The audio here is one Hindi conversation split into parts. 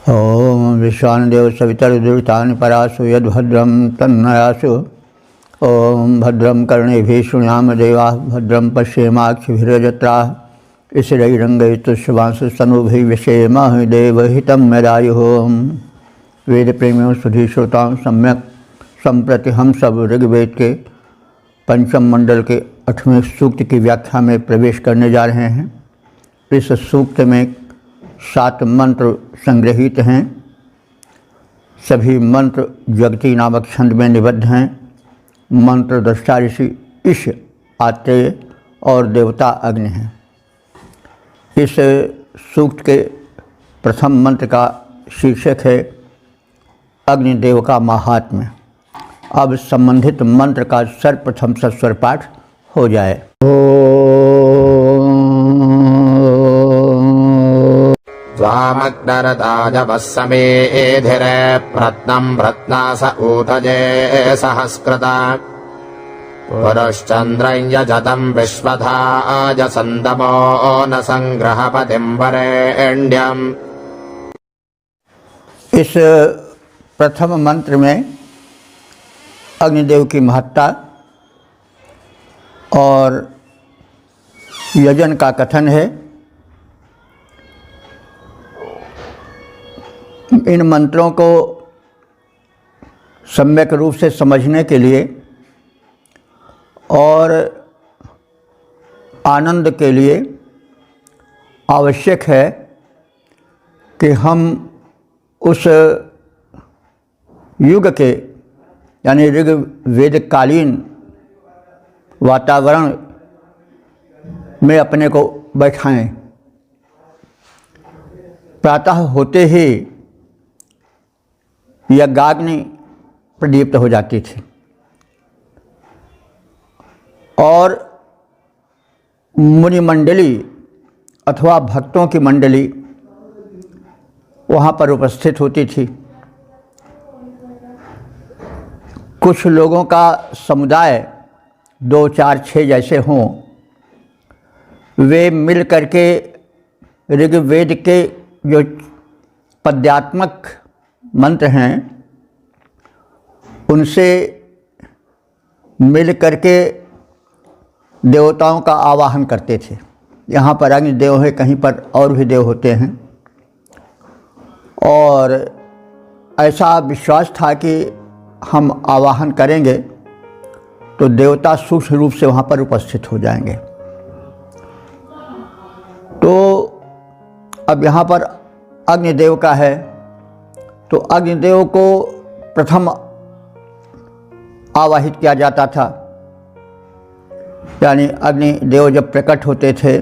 ओम विश्वानदेव सवितर्दुरितानि परासु यद्भद्रं तन्नयासु। ओम भद्रं कर्णेभिः शृणुयाम देवाः भद्रं पश्येमाक्षिभिर्यजत्राः स्थिरैरङ्गैस्तुष्टुवांसस्तनूभिः व्यशेमः देवहितं यदायुः। वेद प्रेमियों सुधी श्रोताओं, सम्यक संप्रति हम सब ऋग्वेद के पंचम मंडल के 8वें सूक्त की व्याख्या में प्रवेश करने जा रहे हैं। इस सूक्त में 7 मंत्र संग्रहित हैं। सभी मंत्र जगती नामक छंद में निबद्ध हैं। मंत्र दृष्टा ऋषि ईश, आत्रेय और देवता अग्नि हैं। इस सूक्त के प्रथम मंत्र का शीर्षक है अग्निदेव का महात्म्य। अब संबंधित मंत्र का सर्वप्रथम सस्वर पाठ हो जाए। स्वामग्नरताजवस्समेधिरे प्रत्नं रत्नास ऊतजे सहस्कृता पुरुश्चन्द्रं यजतं विश्वधाजसन्दमो न संग्रहपतिं वरेण्यम्। इस प्रथम मंत्र में अग्निदेव की महत्ता और यजन का कथन है। इन मंत्रों को सम्यक रूप से समझने के लिए और आनंद के लिए आवश्यक है कि हम उस युग के यानी ऋग्वेदकालीन वातावरण में अपने को बैठाएं। प्रातः होते ही यज्ञाग्नि प्रदीप्त हो जाती थी और मुनि मंडली अथवा भक्तों की मंडली वहाँ पर उपस्थित होती थी। कुछ लोगों का समुदाय 2, 4, 6 जैसे हों, वे मिल करके ऋग्वेद के जो पद्यात्मक मंत्र हैं उनसे मिल करके देवताओं का आवाहन करते थे। यहाँ पर अग्निदेव है, कहीं पर और भी देव होते हैं। और ऐसा विश्वास था कि हम आवाहन करेंगे तो देवता सूक्ष्म रूप से वहाँ पर उपस्थित हो जाएंगे। तो अब यहाँ पर अग्निदेव का है, तो अग्निदेव को प्रथम आवाहित किया जाता था। यानी अग्निदेव जब प्रकट होते थे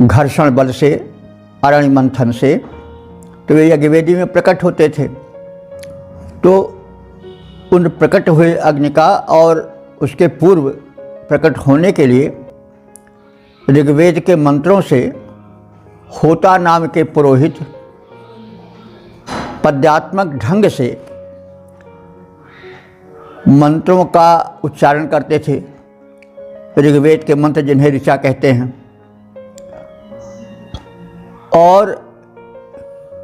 घर्षण बल से, अरण्य मंथन से, तो वे यज्ञवेदी में प्रकट होते थे। तो उन प्रकट हुए अग्नि का और उसके पूर्व प्रकट होने के लिए ऋग्वेद के मंत्रों से होता नाम के पुरोहित पद्यात्मक ढंग से मंत्रों का उच्चारण करते थे। ऋग्वेद के मंत्र जिन्हें ऋचा कहते हैं। और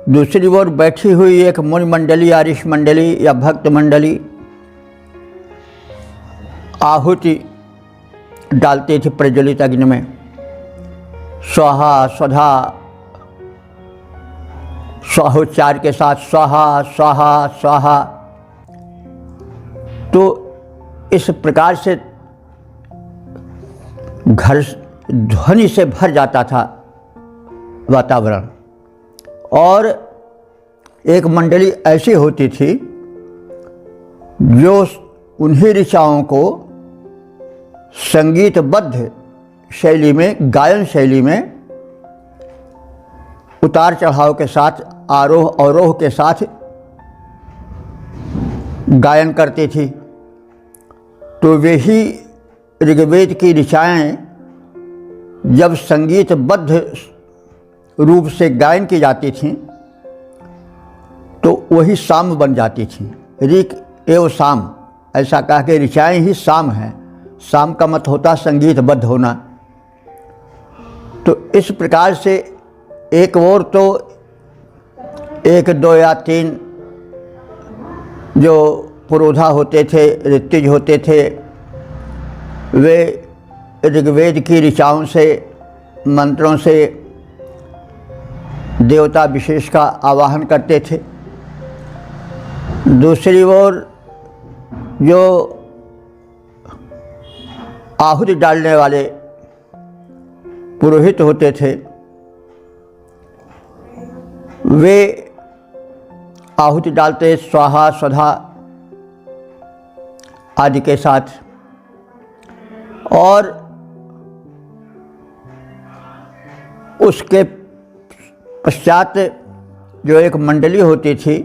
दूसरी ओर बैठी हुई एक मुनि मंडली या ऋषि मंडली या भक्त मंडली आहुति डालते थे प्रज्वलित अग्नि में। स्वाहा स्वधा स्वाहोच्चार के साथ स्वाहा स्वाहा स्वाहा। तो इस प्रकार से घर ध्वनि से भर जाता था वातावरण। और एक मंडली ऐसी होती थी जो उन्हीं ऋचाओं को संगीतबद्ध शैली में, गायन शैली में उतार चढ़ाव के साथ, आरोह अवरोह के साथ गायन करती थी। तो वे ही ऋग्वेद की ऋचाएँ जब संगीतबद्ध रूप से गायन की जाती थीं तो वही साम बन जाती थीं। ऋक एवं साम, ऐसा कहा कि ऋचाएँ ही साम हैं। साम का मत होता संगीतबद्ध होना। तो इस प्रकार से एक ओर तो 1, 2 या 3 जो पुरोधा होते थे, ऋत्विज होते थे, वे ऋग्वेद की ऋचाओं से, मंत्रों से देवता विशेष का आवाहन करते थे। दूसरी ओर जो आहुति डालने वाले पुरोहित होते थे, वे आहुति डालते स्वाहा स्वधा आदि के साथ, और उसके पश्चात जो एक मंडली होती थी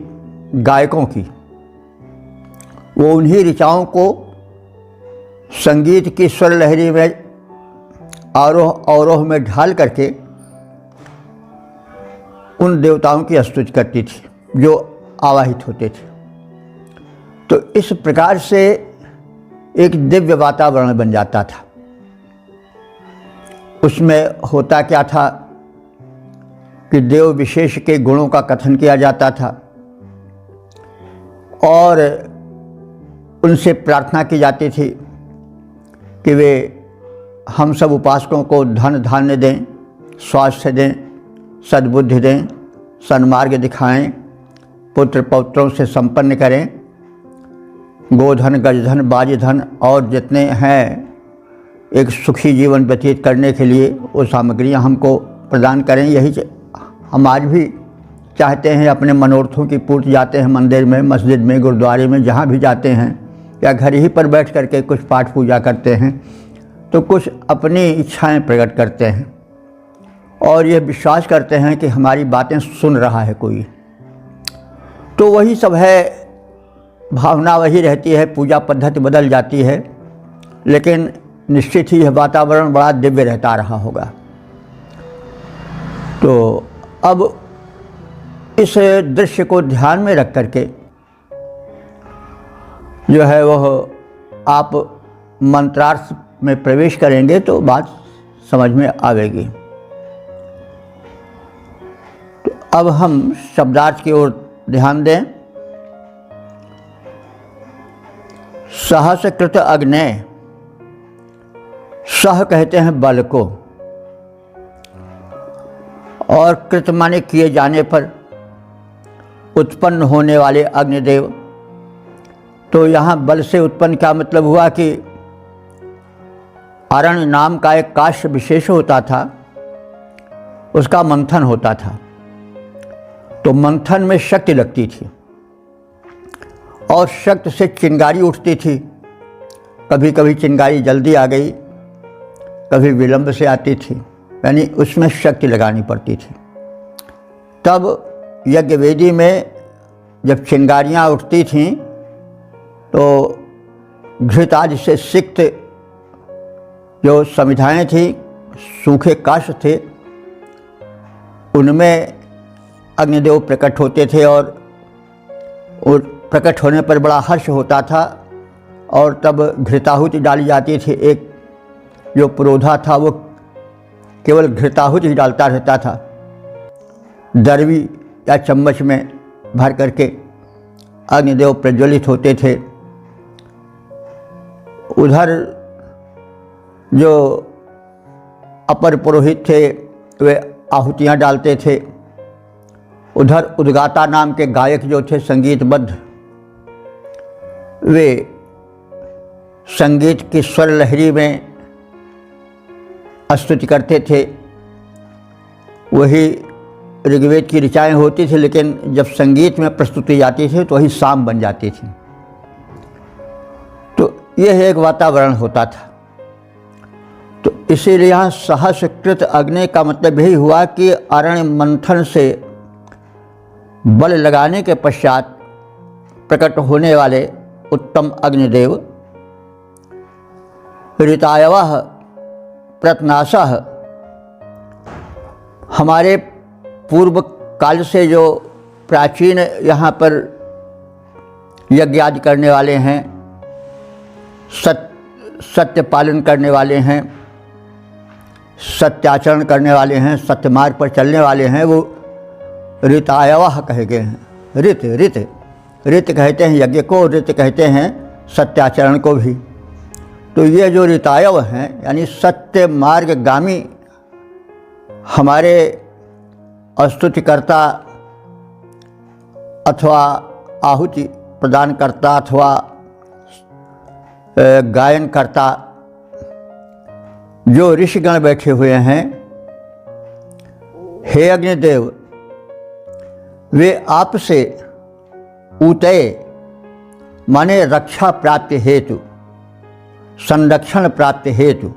गायकों की, वो उन्हीं ऋचाओं को संगीत की स्वर लहरी में आरोह अवरोह में ढाल करके उन देवताओं की स्तुति करती थी जो आवाहित होते थे। तो इस प्रकार से एक दिव्य वातावरण बन जाता था। उसमें होता क्या था कि देव विशेष के गुणों का कथन किया जाता था और उनसे प्रार्थना की जाती थी कि वे हम सब उपासकों को धन धान्य दें, स्वास्थ्य दें, सद्बुद्धि दें, सन्मार्ग दिखाएं, पुत्र पौत्रों से संपन्न करें, गोधन, गजधन, बाजधन और जितने हैं एक सुखी जीवन व्यतीत करने के लिए वो सामग्रियां हमको प्रदान करें। यही हम आज भी चाहते हैं। अपने मनोरथों की पूर्ति जाते हैं मंदिर में, मस्जिद में, गुरुद्वारे में, जहाँ भी जाते हैं, या घर ही पर बैठ करके कुछ पाठ पूजा करते हैं, तो कुछ अपनी इच्छाएं प्रकट करते हैं और ये विश्वास करते हैं कि हमारी बातें सुन रहा है कोई। तो वही सब है, भावना वही रहती है, पूजा पद्धति बदल जाती है, लेकिन निश्चित ही यह वातावरण बड़ा दिव्य रहता रहा होगा। तो अब इस दृश्य को ध्यान में रख करके जो है वह आप मंत्रार्थ में प्रवेश करेंगे तो बात समझ में आवेगी। तो अब हम शब्दार्थ की ओर ध्यान दें। सहस्रकृत अग्नेय, सह कहते हैं बल को, और कृत माने किए जाने पर उत्पन्न होने वाले अग्निदेव। तो यहाँ बल से उत्पन्न क्या मतलब हुआ कि अरण्य नाम का एक काष्ठ विशेष होता था, उसका मंथन होता था, तो मंथन में शक्ति लगती थी और शक्ति से चिंगारी उठती थी। कभी कभी चिंगारी जल्दी आ गई, कभी विलंब से आती थी, यानी उसमें शक्ति लगानी पड़ती थी। तब यज्ञ वेदी में जब चिंगारियाँ उठती थीं तो घृतादि से सिक्त जो समिधाएँ थीं, सूखे काष्ठ थे, उनमें अग्निदेव प्रकट होते थे और प्रकट होने पर बड़ा हर्ष होता था। और तब घृताहुति डाली जाती थी। एक जो पुरोधा था वो केवल घृताहुति ही डालता रहता था, दरवी या चम्मच में भर करके अग्निदेव प्रज्वलित होते थे। उधर जो अपर पुरोहित थे वे आहुतियाँ डालते थे। उधर उद्गाता नाम के गायक जो थे संगीतबद्ध, वे संगीत की स्वर लहरी में स्तुति करते थे। वही ऋग्वेद की ऋचाएँ होती थी, लेकिन जब संगीत में प्रस्तुति जाती थी तो वही साम बन जाती थी। तो यह एक वातावरण होता था। तो इसीलिए यहाँ सहस्रकृत अग्नि का मतलब यही हुआ कि अरण्य मंथन से बल लगाने के पश्चात प्रकट होने वाले उत्तम अग्निदेव ऋतायवः प्रत्नासः, हमारे पूर्व काल से जो प्राचीन यहाँ पर यज्ञ आदि करने वाले हैं, सत्य पालन करने वाले हैं, सत्याचरण करने वाले हैं, सत्य मार्ग पर चलने वाले हैं, वो ऋतायवः कहे गए हैं। ऋत ऋत ऋत कहते हैं यज्ञ को, ऋत कहते हैं सत्याचरण को भी। तो ये जो ऋतायव हैं यानी सत्य मार्गगामी हमारे स्तुतिकर्ता अथवा आहुति प्रदान करता अथवा गायन करता जो ऋषिगण बैठे हुए हैं, हे अग्निदेव, वे आपसे ऊतय माने रक्षा प्राप्ति हेतु, संरक्षण प्राप्ति हेतु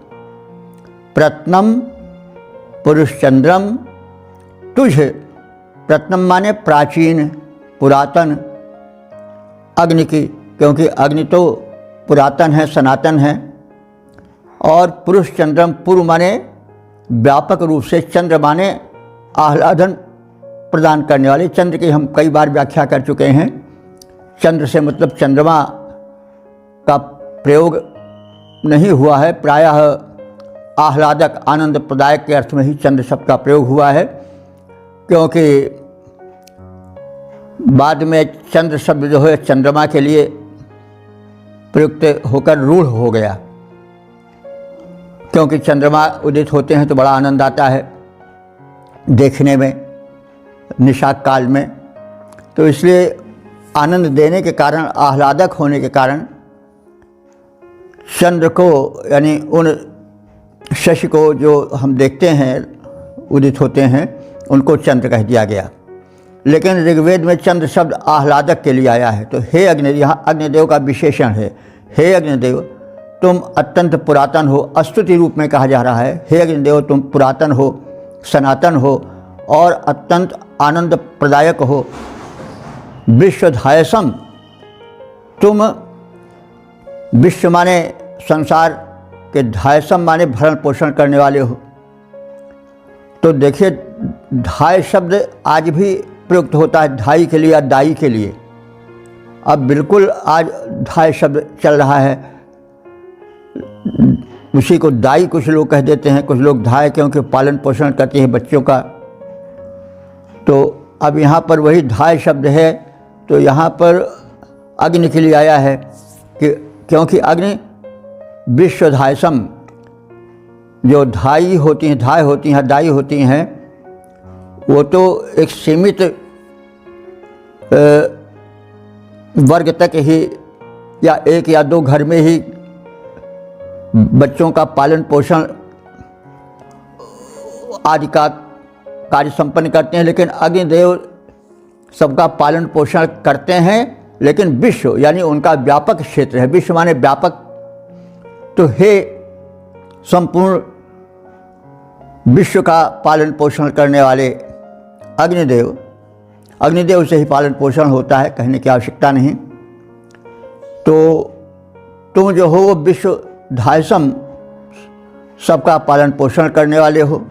प्रत्नम पुरुषचंद्रम तुझ, प्रत्नम माने प्राचीन पुरातन अग्नि की, क्योंकि अग्नि तो पुरातन है, सनातन है। और पुरुष चंद्रम, पूर्व माने व्यापक रूप से, चंद्र माने आह्लादन प्रदान करने वाले। चंद्र की हम कई बार व्याख्या कर चुके हैं। चंद्र से मतलब चंद्रमा का प्रयोग नहीं हुआ है, प्रायः आह्लादक आनंद प्रदायक के अर्थ में ही चंद्र शब्द का प्रयोग हुआ है, क्योंकि बाद में चंद्र शब्द जो है चंद्रमा के लिए प्रयुक्त होकर रूढ़ हो गया, क्योंकि चंद्रमा उदित होते हैं तो बड़ा आनंद आता है देखने में निशाक काल में। तो इसलिए आनंद देने के कारण, आह्लादक होने के कारण चंद्र को यानी उन शशि को जो हम देखते हैं उदित होते हैं उनको चंद्र कह दिया गया। लेकिन ऋग्वेद में चंद्र शब्द आह्लादक के लिए आया है। तो हे अग्नि, यहाँ अग्निदेव का विशेषण है। हे अग्निदेव, तुम अत्यंत पुरातन हो, स्तुति रूप में कहा जा रहा है। हे अग्निदेव, तुम पुरातन हो, सनातन हो और अत्यंत आनंद प्रदायक हो। विश्वधायसम, तुम विश्व माने संसार के, धायसम माने भरण पोषण करने वाले हो। तो देखिए, धाय शब्द आज भी प्रयुक्त होता है धाई के लिए या दाई के लिए। अब बिल्कुल आज धाय शब्द चल रहा है, उसी को दाई कुछ लोग कह देते हैं, कुछ लोग धाय, क्योंकि पालन पोषण करते हैं बच्चों का। तो अब यहाँ पर वही धाय शब्द है, तो यहाँ पर अग्नि के लिए आया है कि क्योंकि अग्नि विश्वधायसम, जो धाई होती हैं, धाय होती हैं, दाई होती हैं, वो तो एक सीमित वर्ग तक ही या एक या दो घर में ही बच्चों का पालन पोषण आदि का कार्य संपन्न करते हैं। लेकिन अग्निदेव सबका पालन पोषण करते हैं, लेकिन विश्व यानी उनका व्यापक क्षेत्र है। विश्व माने व्यापक। तो हे संपूर्ण विश्व का पालन पोषण करने वाले अग्निदेव, अग्निदेव से ही पालन पोषण होता है, कहने की आवश्यकता नहीं। तो तुम जो हो वो विश्व धायसम, सबका पालन पोषण करने वाले हो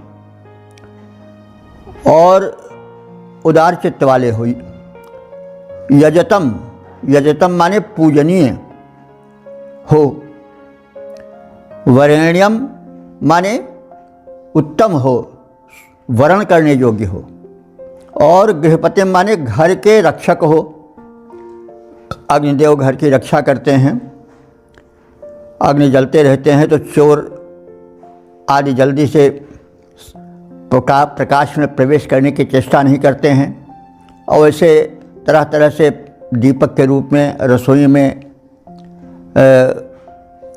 और उदार चित्त वाले हो। यजतम, यजतम माने पूजनीय हो। वरेण्यम माने उत्तम हो, वरण करने योग्य हो। और गृहपति माने घर के रक्षक हो। अग्निदेव घर की रक्षा करते हैं। अग्नि जलते रहते हैं तो चोर आदि जल्दी से प्रकाश में प्रवेश करने की चेष्टा नहीं करते हैं। और ऐसे तरह तरह से दीपक के रूप में, रसोई में,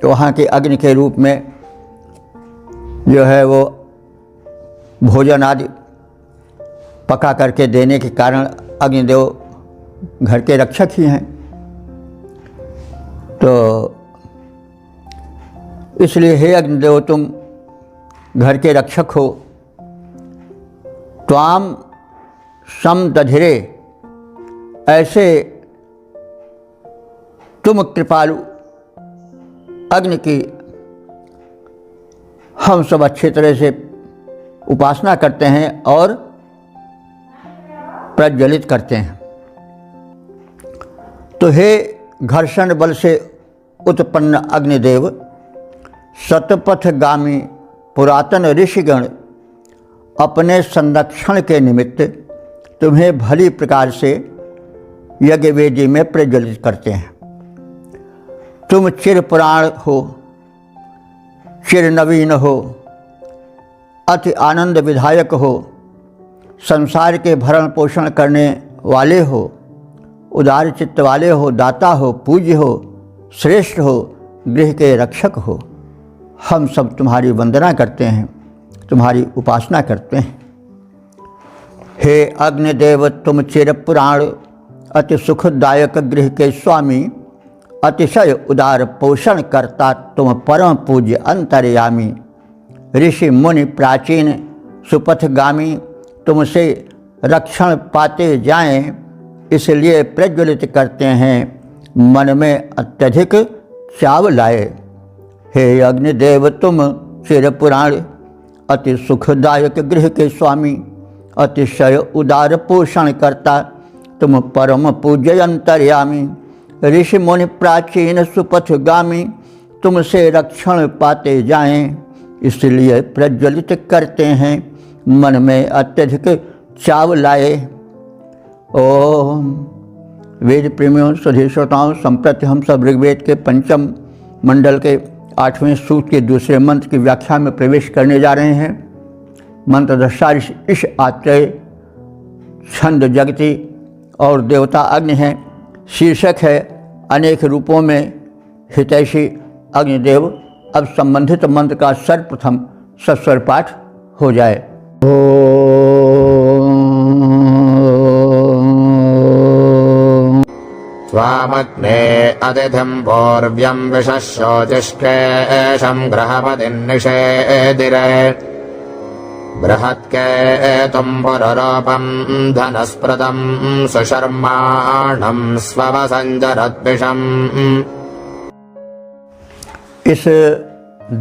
वहाँ के अग्नि के रूप में जो है वो भोजन आदि पका करके देने के कारण अग्निदेव घर के रक्षक ही हैं। तो इसलिए हे अग्निदेव, तुम घर के रक्षक हो। त्वाम समदधिरे, ऐसे तुम कृपालु अग्नि की हम सब अच्छी तरह से उपासना करते हैं और प्रज्वलित करते हैं। तो हे घर्षण बल से उत्पन्न अग्निदेव, शतपथगामी पुरातन ऋषिगण अपने संरक्षण के निमित्त तुम्हें भली प्रकार से यज्ञ वेदी में प्रज्वलित करते हैं। तुम चिर पुराण हो, चिर नवीन हो, अति आनंद विधायक हो, संसार के भरण पोषण करने वाले हो, उदार चित्त वाले हो, दाता हो, पूज्य हो, श्रेष्ठ हो, गृह के रक्षक हो। हम सब तुम्हारी वंदना करते हैं, तुम्हारी उपासना करते हैं। हे अग्निदेव, तुम चिर पुराण अति सुखदायक गृह के स्वामी, अतिशय उदार पोषण करता, तुम परम पूज्य अंतर्यामी। ऋषि मुनि प्राचीन सुपथगामी तुमसे रक्षण पाते जाएं, इसलिए प्रज्वलित करते हैं, मन में अत्यधिक चाव लाए। हे अग्निदेव, तुम चिर पुराण अति सुखदायक गृह के स्वामी, अतिशय उदार पोषण करता, तुम परम पूज्य अंतर्यामी। ऋषि मुनि प्राचीन सुपथगामी तुमसे रक्षण पाते जाएं, इसलिए प्रज्वलित करते हैं, मन में अत्यधिक चाव लाए। ओम। वेद प्रेमियों, सभी श्रोताओं, संप्रति हम सब ऋग्वेद के पंचम मंडल के 8वें सूक्त के दूसरे मंत्र की व्याख्या में प्रवेश करने जा रहे हैं। मंत्र दृष्टा इस आत्रेय, छंद जगति और देवता अग्नि है। शीर्षक है अनेक रूपों में हितैषी अग्निदेव। अब संबंधित मंत्र का सर्वप्रथम सस्वर पाठ हो जाए। स्वामग्ने अतिथिं पूर्व्यं विशस्योतिष्ठेशं ग्रहपतिन्निषेदिरे बृहत्केतुं पुरुरूपं धनस्पृतं सुशर्माणं स्ववसञ्जरद्विषम्। इस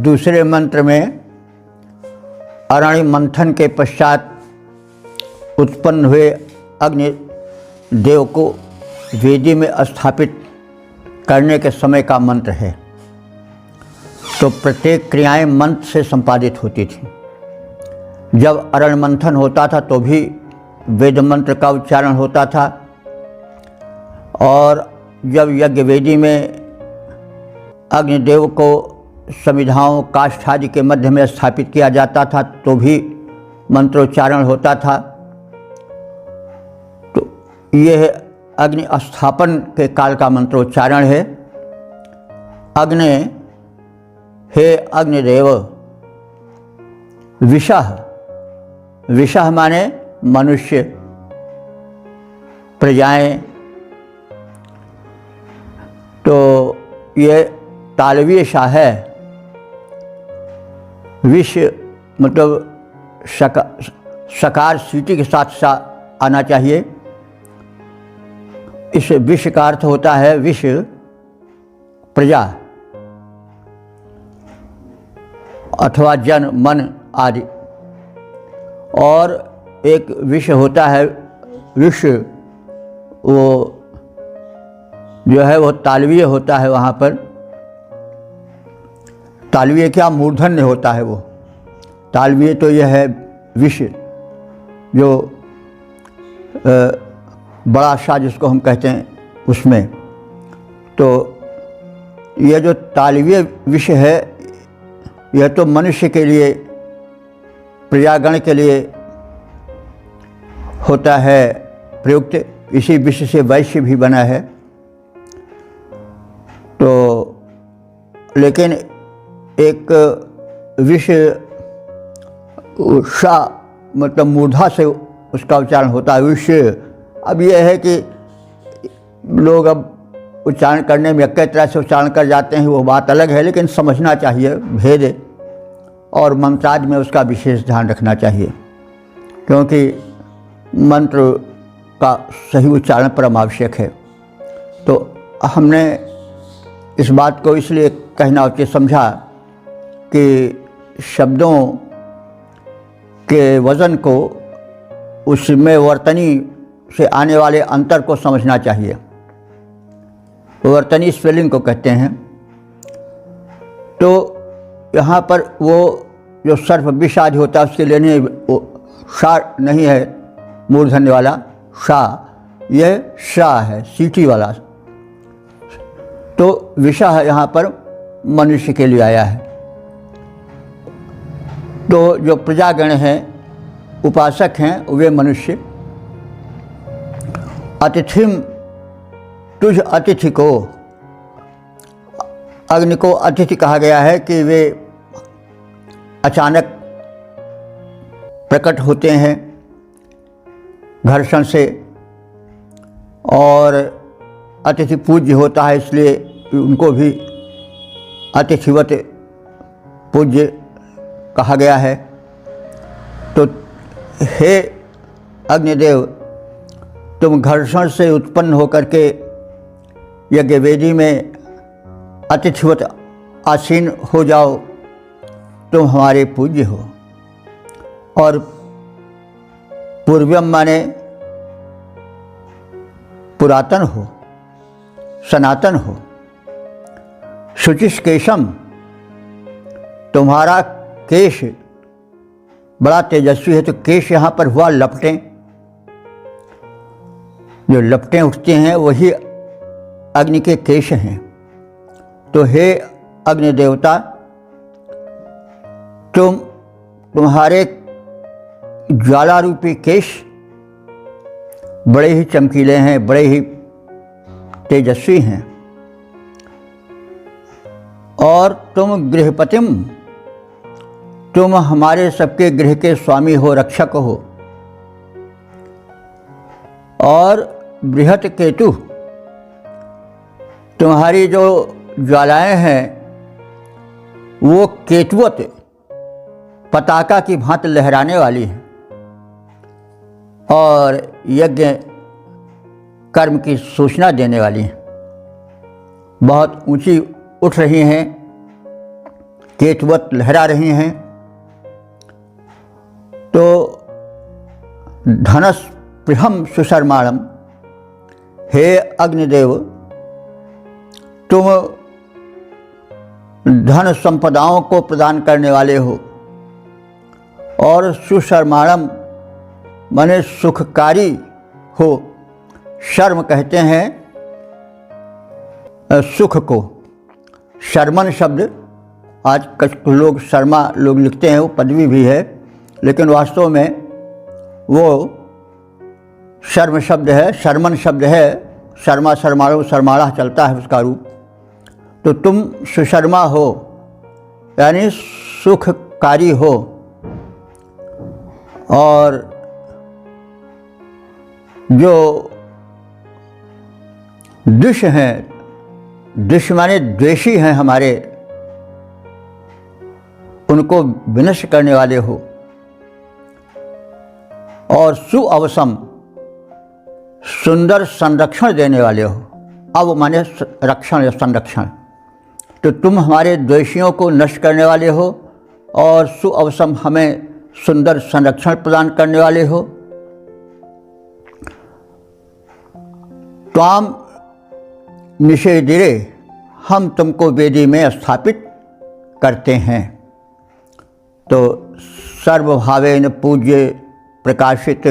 दूसरे मंत्र में अरण्य मंथन के पश्चात उत्पन्न हुए अग्नि देव को वेदी में स्थापित करने के समय का मंत्र है। तो प्रत्येक क्रियाएं मंत्र से संपादित होती थी। जब अरण्य मंथन होता था तो भी वेद मंत्र का उच्चारण होता था, और जब यज्ञ वेदी में अग्निदेव को समिधाओं काष्ठ आदि के मध्य में स्थापित किया जाता था तो भी मंत्रोच्चारण होता था। तो यह अग्नि स्थापन के काल का मंत्रोच्चारण है। अग्नि, हे अग्निदेव, विषः, विषः माने मनुष्य, प्रजाएं। तो ये तालवीय शाह है। विष मतलब सकार सीटी के साथ सा आना चाहिए। इस विष का अर्थ होता है विष, प्रजा अथवा जन, मन आदि। और एक विष होता है विष, वो जो है वो तालवीय होता है। वहाँ पर तालवीय क्या, मूर्धन्य होता है वो। तालवीय तो यह है विष, जो बड़ा सा जिसको हम कहते हैं उसमें। तो यह जो तालवीय विष है, यह तो मनुष्य के लिए, प्रजागण के लिए होता है प्रयुक्त। इसी विष से वैश्य भी बना है। तो लेकिन एक विष सा मतलब मूर्धा से उसका उच्चारण होता है विष। अब यह है कि लोग अब उच्चारण करने में कई तरह से उच्चारण कर जाते हैं, वो बात अलग है, लेकिन समझना चाहिए भेद, और मंत्रादि में उसका विशेष ध्यान रखना चाहिए, क्योंकि मंत्र का सही उच्चारण परम आवश्यक है। तो हमने इस बात को इसलिए कहना उचित समझा कि शब्दों के वज़न को, उसमें वर्तनी से आने वाले अंतर को समझना चाहिए। वर्तनी स्पेलिंग को कहते हैं। तो यहाँ पर वो जो सर्फ विषाद होता है उसके लिए नहीं, वो सार नहीं है मूर्धन्य वाला, शाह, यह शाह है, सीटी वाला। तो विशाह यहाँ पर मनुष्य के लिए आया है। तो जो प्रजागण हैं, उपासक हैं, वे मनुष्य अतिथिम, तुझ अतिथि को, अग्नि को अतिथि कहा गया है कि वे अचानक प्रकट होते हैं घर्षण से, और अतिथि पूज्य होता है, इसलिए उनको भी अतिथिवत पूज्य कहा गया है। तो हे अग्निदेव, तुम घर्षण से उत्पन्न होकर के यज्ञवेदी में अतिथिवत आसीन हो जाओ, तुम हमारे पूज्य हो। और पूर्वम माने पुरातन हो, सनातन हो। शुचिश केशम, तुम्हारा केश बड़ा तेजस्वी है। तो केश यहाँ पर हुआ लपटें, जो लपटें उठते हैं वही अग्नि के केश हैं। तो हे अग्नि देवता, तुम्हारे ज्वाला रूपी केश बड़े ही चमकीले हैं, बड़े ही तेजस्वी हैं। और तुम गृहपतिम, तुम हमारे सबके गृह के स्वामी हो, रक्षक हो। और बृहत केतु, तुम्हारी जो ज्वालाएं हैं वो केतुवत पताका की भांति लहराने वाली हैं और यज्ञ कर्म की सूचना देने वाली हैं। बहुत ऊंची उठ रही हैं, केतुवत लहरा रही हैं। तो धनस प्रियम सुशर्माणम, हे अग्निदेव, तुम धन संपदाओं को प्रदान करने वाले हो। और सुशर्माणम माने सुखकारी हो। शर्म कहते हैं सुख को। शर्मन शब्द आज कुछ लोग शर्मा लोग लिखते हैं, वो पदवी भी है, लेकिन वास्तव में वो शर्म शब्द है, शर्मन शब्द है। शर्मा, शर्माणु, शर्माड़ा चलता है उसका रूप। तो तुम सुशर्मा हो, यानी सुखकारी हो। और जो दुष हैं, दुष माने द्वेषी हैं हमारे, उनको विनष्ट करने वाले हो। और सुअवसम, सुंदर संरक्षण देने वाले हो। अव माने रक्षण या संरक्षण। तो तुम हमारे द्वेषियों को नष्ट करने वाले हो और सुअवसम हमें सुंदर संरक्षण प्रदान करने वाले हो। त्वाम निषेधिरे, हम तुमको वेदी में स्थापित करते हैं। तो सर्वभावेन पूज्य, प्रकाशित,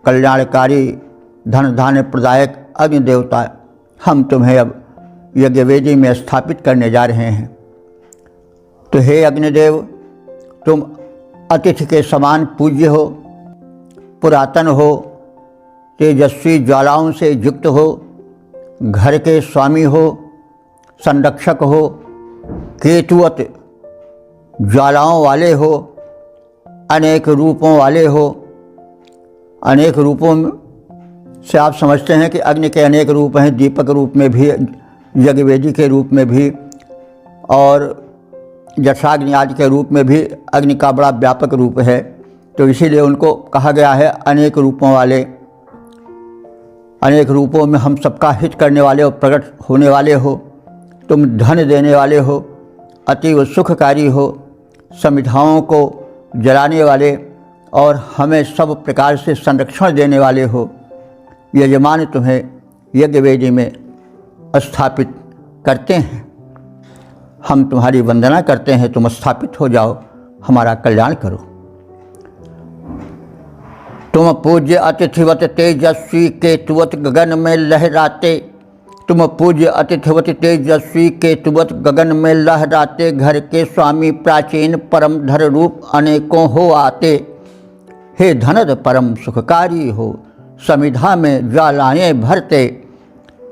कल्याणकारी, धन धान्य प्रदायक अग्नि देवता, हम तुम्हें अब यज्ञवेदी में स्थापित करने जा रहे हैं। तो हे अग्निदेव, तुम अतिथि के समान पूज्य हो, पुरातन हो, तेजस्वी ज्वालाओं से युक्त हो, घर के स्वामी हो, संरक्षक हो, केतुवत ज्वालाओं वाले हो, अनेक रूपों वाले हो। अनेक रूपों से आप समझते हैं कि अग्नि के अनेक रूप हैं, दीपक रूप में भी, यज्ञवेदी के रूप में भी, और जठाग्नि आदि के रूप में भी अग्नि का बड़ा व्यापक रूप है। तो इसीलिए उनको कहा गया है अनेक रूपों वाले। अनेक रूपों में हम सबका हित करने वाले और प्रकट होने वाले हो। तुम धन देने वाले हो, अतीव सुखकारी हो, समिधाओं को जलाने वाले और हमें सब प्रकार से संरक्षण देने वाले हो। यजमान तुम्हें यज्ञवेदी में स्थापित करते हैं। हम तुम्हारी वंदना करते हैं, तुम स्थापित हो जाओ, हमारा कल्याण करो। तुम पूज्य अतिथिवत तेजस्वी केतुवत गगन में लहराते, तुम पूज्य अतिथिवत तेजस्वी केतुवत गगन में लहराते, घर के स्वामी प्राचीन परम धर रूप अनेकों हो आते। हे धनद परम सुखकारी हो, समिधा में ज्वालाएं भरते,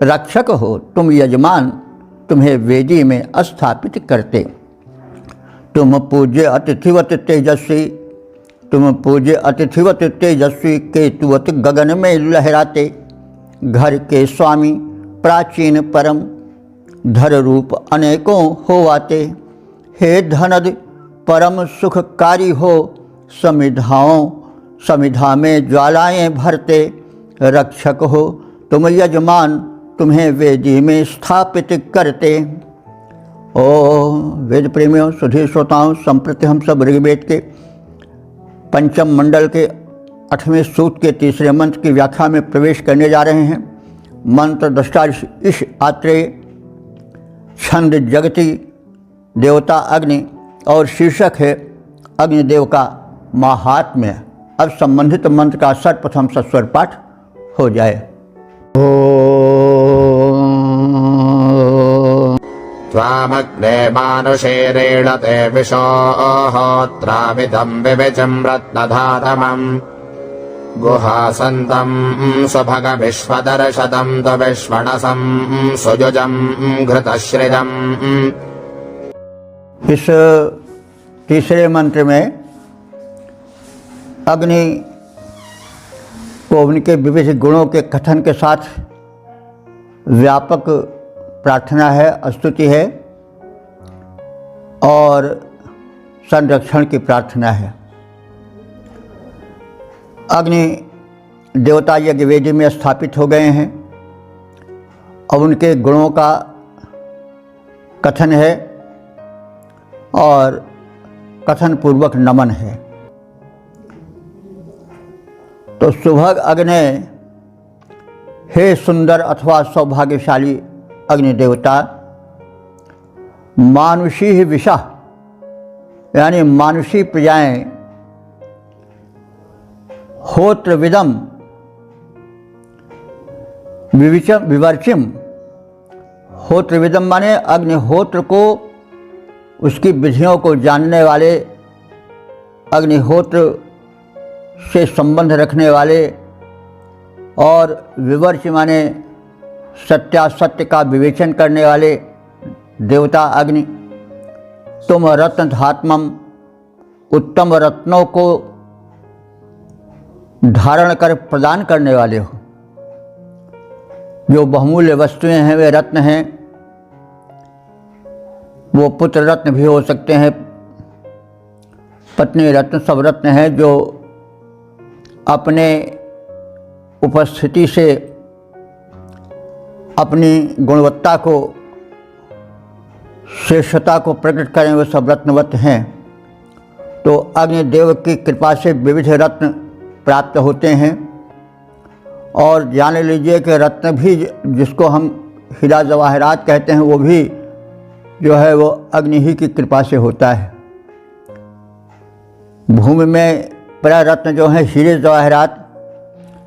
रक्षक हो तुम यजमान, तुम्हें वेदी में स्थापित करते। तुम पूज्य अतिथिवत तेजस्वी, तुम पूज्य अतिथिवत तेजस्वी केतुवत गगन में लहराते, घर के स्वामी प्राचीन परम धर रूप अनेकों हो आते। हे धनद परम सुखकारी हो, समिधा में ज्वालाएं भरते, रक्षक हो तुम यजमान, तुम्हें वेदी में स्थापित करते। ओ वेद प्रेमियों, सुधीर श्रोताओं, संप्रति हम सब ऋग्वेद के पंचम मंडल के 8वें सूक्त के तीसरे मंत्र की व्याख्या में प्रवेश करने जा रहे हैं। मंत्र दृष्टा इस आत्रेय, छंद जगति, देवता अग्नि और शीर्षक है अग्निदेव का माहात्म्य। अब संबंधित मंत्र का सर्वप्रथम सस्वर पाठ हो जाए। त्वामग्ने मानुषेरेणते विशोहोत्रामिदं विविचं रत्नधातमम् गुहासन्तं स्वभगविश्वदर्शतं तविश्वणसं सुयुजं घृतश्रिदम्। इस तीसरे मंत्र में अग्नि को उनके विविध गुणों के कथन के साथ व्यापक प्रार्थना है, स्तुति है और संरक्षण की प्रार्थना है। अग्नि देवता यज्ञ वेदी में स्थापित हो गए हैं और उनके गुणों का कथन है और कथन पूर्वक नमन है। तो सुभग अग्नि, हे सुंदर अथवा सौभाग्यशाली अग्नि देवता, मानुषी ही विषा यानी मानुषी प्रजाएं, होत्र विदम विवर्चिम, होत्र विदम माने अग्निहोत्र को, उसकी विधियों को जानने वाले, अग्निहोत्र से संबंध रखने वाले, और विवर्च माने सत्यासत्य का विवेचन करने वाले देवता अग्नि, तुम रत्न धात्मम, उत्तम रत्नों को धारण कर प्रदान करने वाले हो। जो बहुमूल्य वस्तुएं हैं वे रत्न हैं, वो पुत्र रत्न भी हो सकते हैं, पत्नी रत्न, सब रत्न हैं जो अपने उपस्थिति से अपनी गुणवत्ता को, श्रेष्ठता को प्रकट करें, वो सब रत्नवत हैं। तो अग्निदेव की कृपा से विविध रत्न प्राप्त होते हैं। और जान लीजिए कि रत्न भी, जिसको हम हीरा जवाहरात कहते हैं, वो भी जो है वो अग्नि ही की कृपा से होता है। भूमि में प्राय रत्न जो हैं हीरे जवाहरात,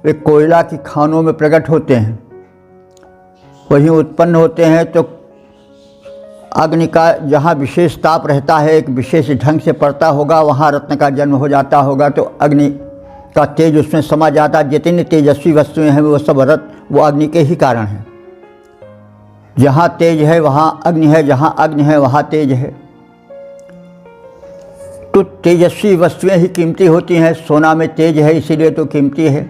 वे कोयला की खानों में प्रकट होते हैं, वहीं उत्पन्न होते हैं। तो अग्नि का जहाँ विशेष ताप रहता है, एक विशेष ढंग से पड़ता होगा, वहाँ रत्न का जन्म हो जाता होगा। तो अग्नि का तेज उसमें समा जाता। जितनी तेजस्वी वस्तुएं हैं वो सब वो अग्नि के ही कारण हैं। जहाँ तेज है वहाँ अग्नि है, जहाँ अग्नि है वहाँ तेज है। तो तेजस्वी वस्तुएं ही कीमती होती हैं। सोना में तेज है इसीलिए तो कीमती है।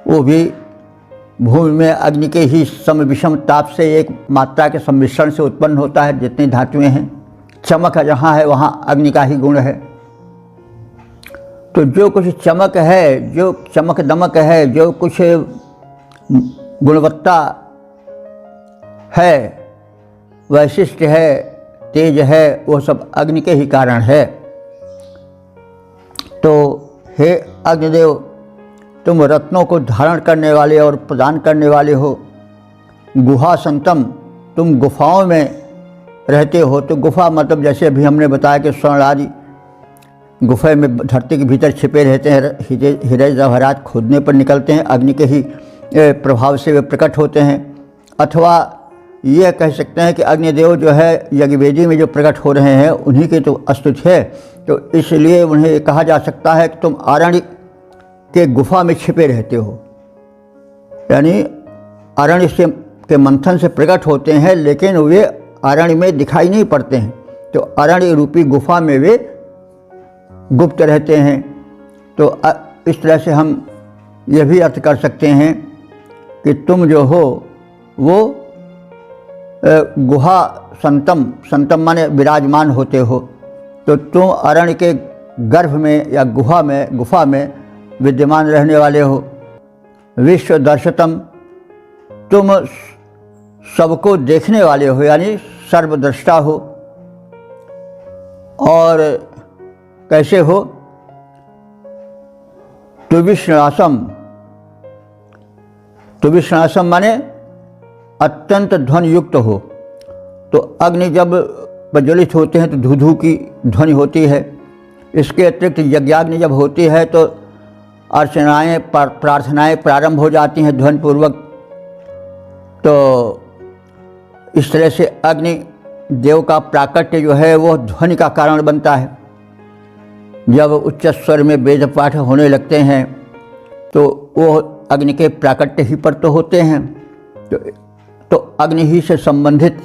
वो भी भूमि में अग्नि के ही सम विषम ताप से एक मात्रा के सम्मिश्रण से उत्पन्न होता है। जितनी धातुएं हैं, चमक जहाँ है वहाँ अग्नि का ही गुण है। तो जो कुछ चमक है, जो चमक दमक है, जो कुछ गुणवत्ता है, वैशिष्ट है, तेज है, वो सब अग्नि के ही कारण है। तो हे अग्निदेव, तुम रत्नों को धारण करने वाले और प्रदान करने वाले हो। गुहा संतम, तुम गुफाओं में रहते हो। तो गुफा मतलब जैसे अभी हमने बताया कि स्वर्ण आदि गुफा में धरती के भीतर छिपे रहते हैं, हीरे जवाहरात खोदने पर निकलते हैं, अग्नि के ही प्रभाव से वे प्रकट होते हैं। अथवा यह कह सकते हैं कि अग्निदेव जो है यज्ञवेदी में जो प्रकट हो रहे हैं उन्हीं की तो स्तुति है, तो इसलिए उन्हें कहा जा सकता है कि तुम अरण्य के गुफा में छिपे रहते हो, यानी अरण्य से के मंथन से प्रकट होते हैं लेकिन वे अरण्य में दिखाई नहीं पड़ते हैं, तो अरण्य रूपी गुफा में वे गुप्त रहते हैं। तो इस तरह से हम यह भी अर्थ कर सकते हैं कि तुम जो हो वो गुहा संतम माने विराजमान होते हो, तो तुम अरण्य के गर्भ में या गुफा में विद्यमान रहने वाले हो। विश्व दर्शतम, तुम सबको देखने वाले हो, यानी सर्वद्रष्टा हो। और कैसे हो? तुविश्नासम माने अत्यंत ध्वनि युक्त हो। तो अग्नि जब प्रज्वलित होते हैं तो धू धू की ध्वनि होती है। इसके अतिरिक्त यज्ञाग्नि जब होती है तो अर्चनाएँ प्रार्थनाएँ प्रारंभ हो जाती हैं ध्वनिपूर्वक। तो इस तरह से अग्नि देव का प्राकट्य जो है वो ध्वनि का कारण बनता है। जब उच्च स्वर में वेद पाठ होने लगते हैं तो वो अग्नि के प्राकट्य ही पर तो होते हैं, तो अग्नि ही से संबंधित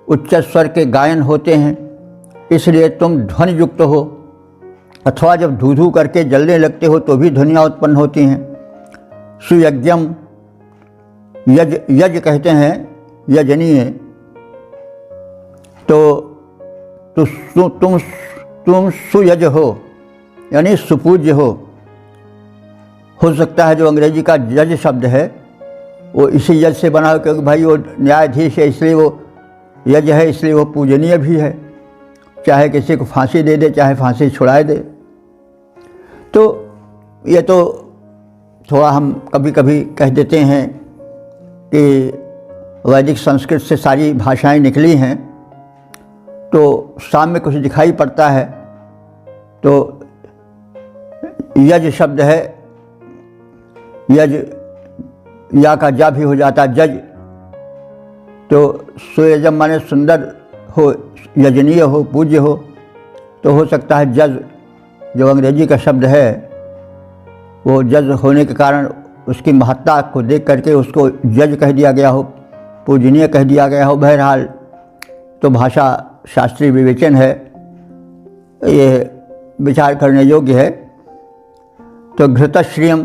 उच्च स्वर के गायन होते हैं, इसलिए तुम ध्वनि युक्त हो। अथवा जब धू धू करके जलने लगते हो तो भी ध्वनियाँ उत्पन्न होती हैं। सुयज्ञम, यज कहते हैं यजनीय, तो तुम सुयज हो यानी सुपूज्य हो सकता है जो अंग्रेजी का जज शब्द है वो इसी यज से बना हो, क्योंकि भाई वो न्यायाधीश है इसलिए वो यज है, इसलिए वो पूजनीय भी है, चाहे किसी को फांसी दे दे चाहे फांसी छुड़ाए दे। तो ये तो थोड़ा हम कभी कभी कह देते हैं कि वैदिक संस्कृत से सारी भाषाएं निकली हैं, तो साम्य कुछ दिखाई पड़ता है। तो यज शब्द है, यज या का जा भी हो जाता जज, तो सुयजम माने सुंदर हो, यजनीय हो, पूज्य हो। तो हो सकता है जज जो अंग्रेजी का शब्द है वो जज होने के कारण उसकी महत्ता को देख करके उसको जज कह दिया गया हो, पूजनीय कह दिया गया हो। बहरहाल तो भाषा शास्त्रीय विवेचन है, ये विचार करने योग्य है। तो घृतश्रियम,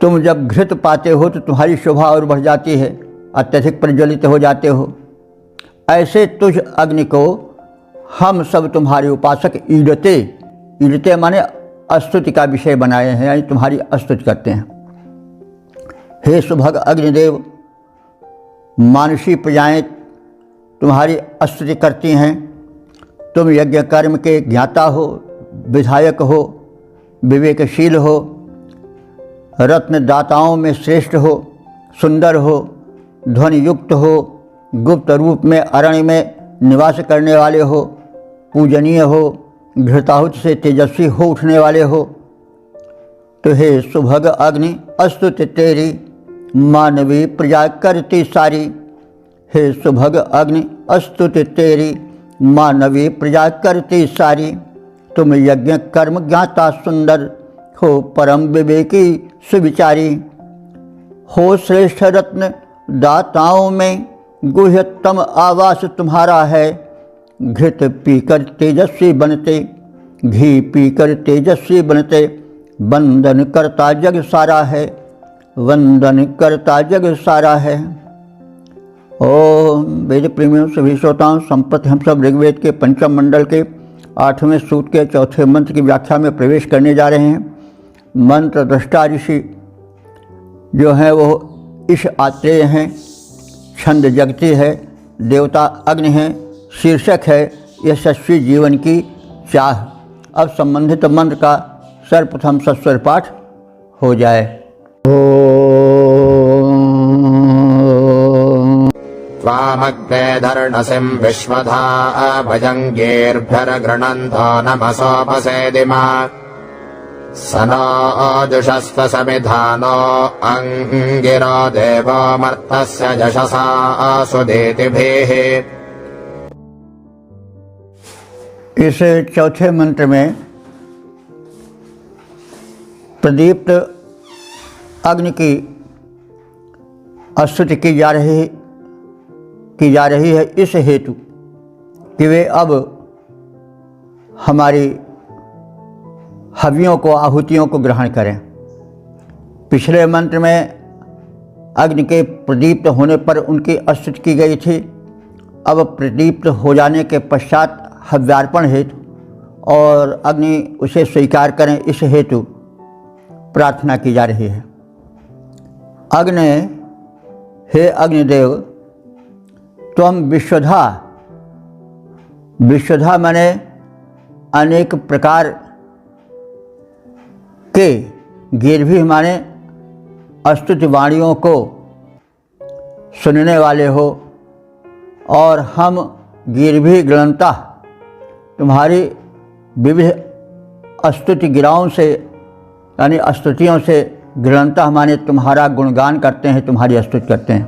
तुम जब घृत पाते हो तो तुम्हारी शोभा और बढ़ जाती है, अत्यधिक प्रज्वलित हो जाते हो। ऐसे तुझ अग्नि को हम सब तुम्हारे उपासक ईडते माने स्तुति का विषय बनाए हैं, यानी तुम्हारी स्तुति करते हैं। हे सुभग अग्निदेव, मानुषी प्रजाएं तुम्हारी स्तुति करती हैं। तुम यज्ञ कर्म के ज्ञाता हो, विधायक हो, विवेकशील हो, रत्नदाताओं में श्रेष्ठ हो, सुंदर हो, ध्वनि युक्त हो, गुप्त रूप में अरण्य में निवास करने वाले हो, पूजनीय हो, घृताहुति से तेजस्वी हो उठने वाले हो। तो हे सुभग अग्नि, स्तुति तेरी मानवी प्रजा करती सारी। हे सुभग अग्नि, स्तुति तेरी मानवी प्रजा करती सारी। तुम यज्ञ कर्म ज्ञाता सुंदर हो, परम विवेकी सुविचारी हो। श्रेष्ठ रत्न दाताओं में गुह्यतम आवास तुम्हारा है। घृत पीकर तेजस्वी बनते, घी पीकर तेजस्वी बनते, वंदन करता जग सारा है, वंदन करता जग सारा है। ओम वेद प्रेमियों सभी श्रोताओं, संप्रति हम सब ऋग्वेद के पंचम मंडल के 8वें सूक्त के 4थे मंत्र की व्याख्या में प्रवेश करने जा रहे हैं। मंत्र दृष्टा ऋषि जो हैं वो ईश आत्रेय हैं, छंद जगती है, देवता अग्नि हैं, शीर्षक है यशस्वी जीवन की चाह। अब संबंधित मंत्र का सर्वप्रथम सस्वर पाठ हो जाए। त्वामग्ने धर्णसिं विश्वधा भजङ्गेर्भ्यर्गृणन्तो नमसोपसेदिमा स नो जुषस्व समिधानो अङ्गिरो देवो मर्तस्य यशसा सुदीतिभिः। इस चौथे मंत्र में प्रदीप्त अग्नि की स्तुति की जा रही है इस हेतु कि वे अब हमारी हवियों को, आहुतियों को ग्रहण करें। पिछले मंत्र में अग्नि के प्रदीप्त होने पर उनकी स्तुति की गई थी। अब प्रदीप्त हो जाने के पश्चात हव्यार्पण हेतु और अग्नि उसे स्वीकार करें इस हेतु प्रार्थना की जा रही है। अग्नि, हे अग्निदेव, त्वं विश्वधा, विश्वधा माने अनेक प्रकार के, गिरभी माने स्तुति वाणियों को सुनने वाले हो, और हम गिरभी गणता तुम्हारी विविध स्तुति गिराओं से यानी स्तुतियों से गृणता माने तुम्हारा गुणगान करते हैं, तुम्हारी स्तुति करते हैं।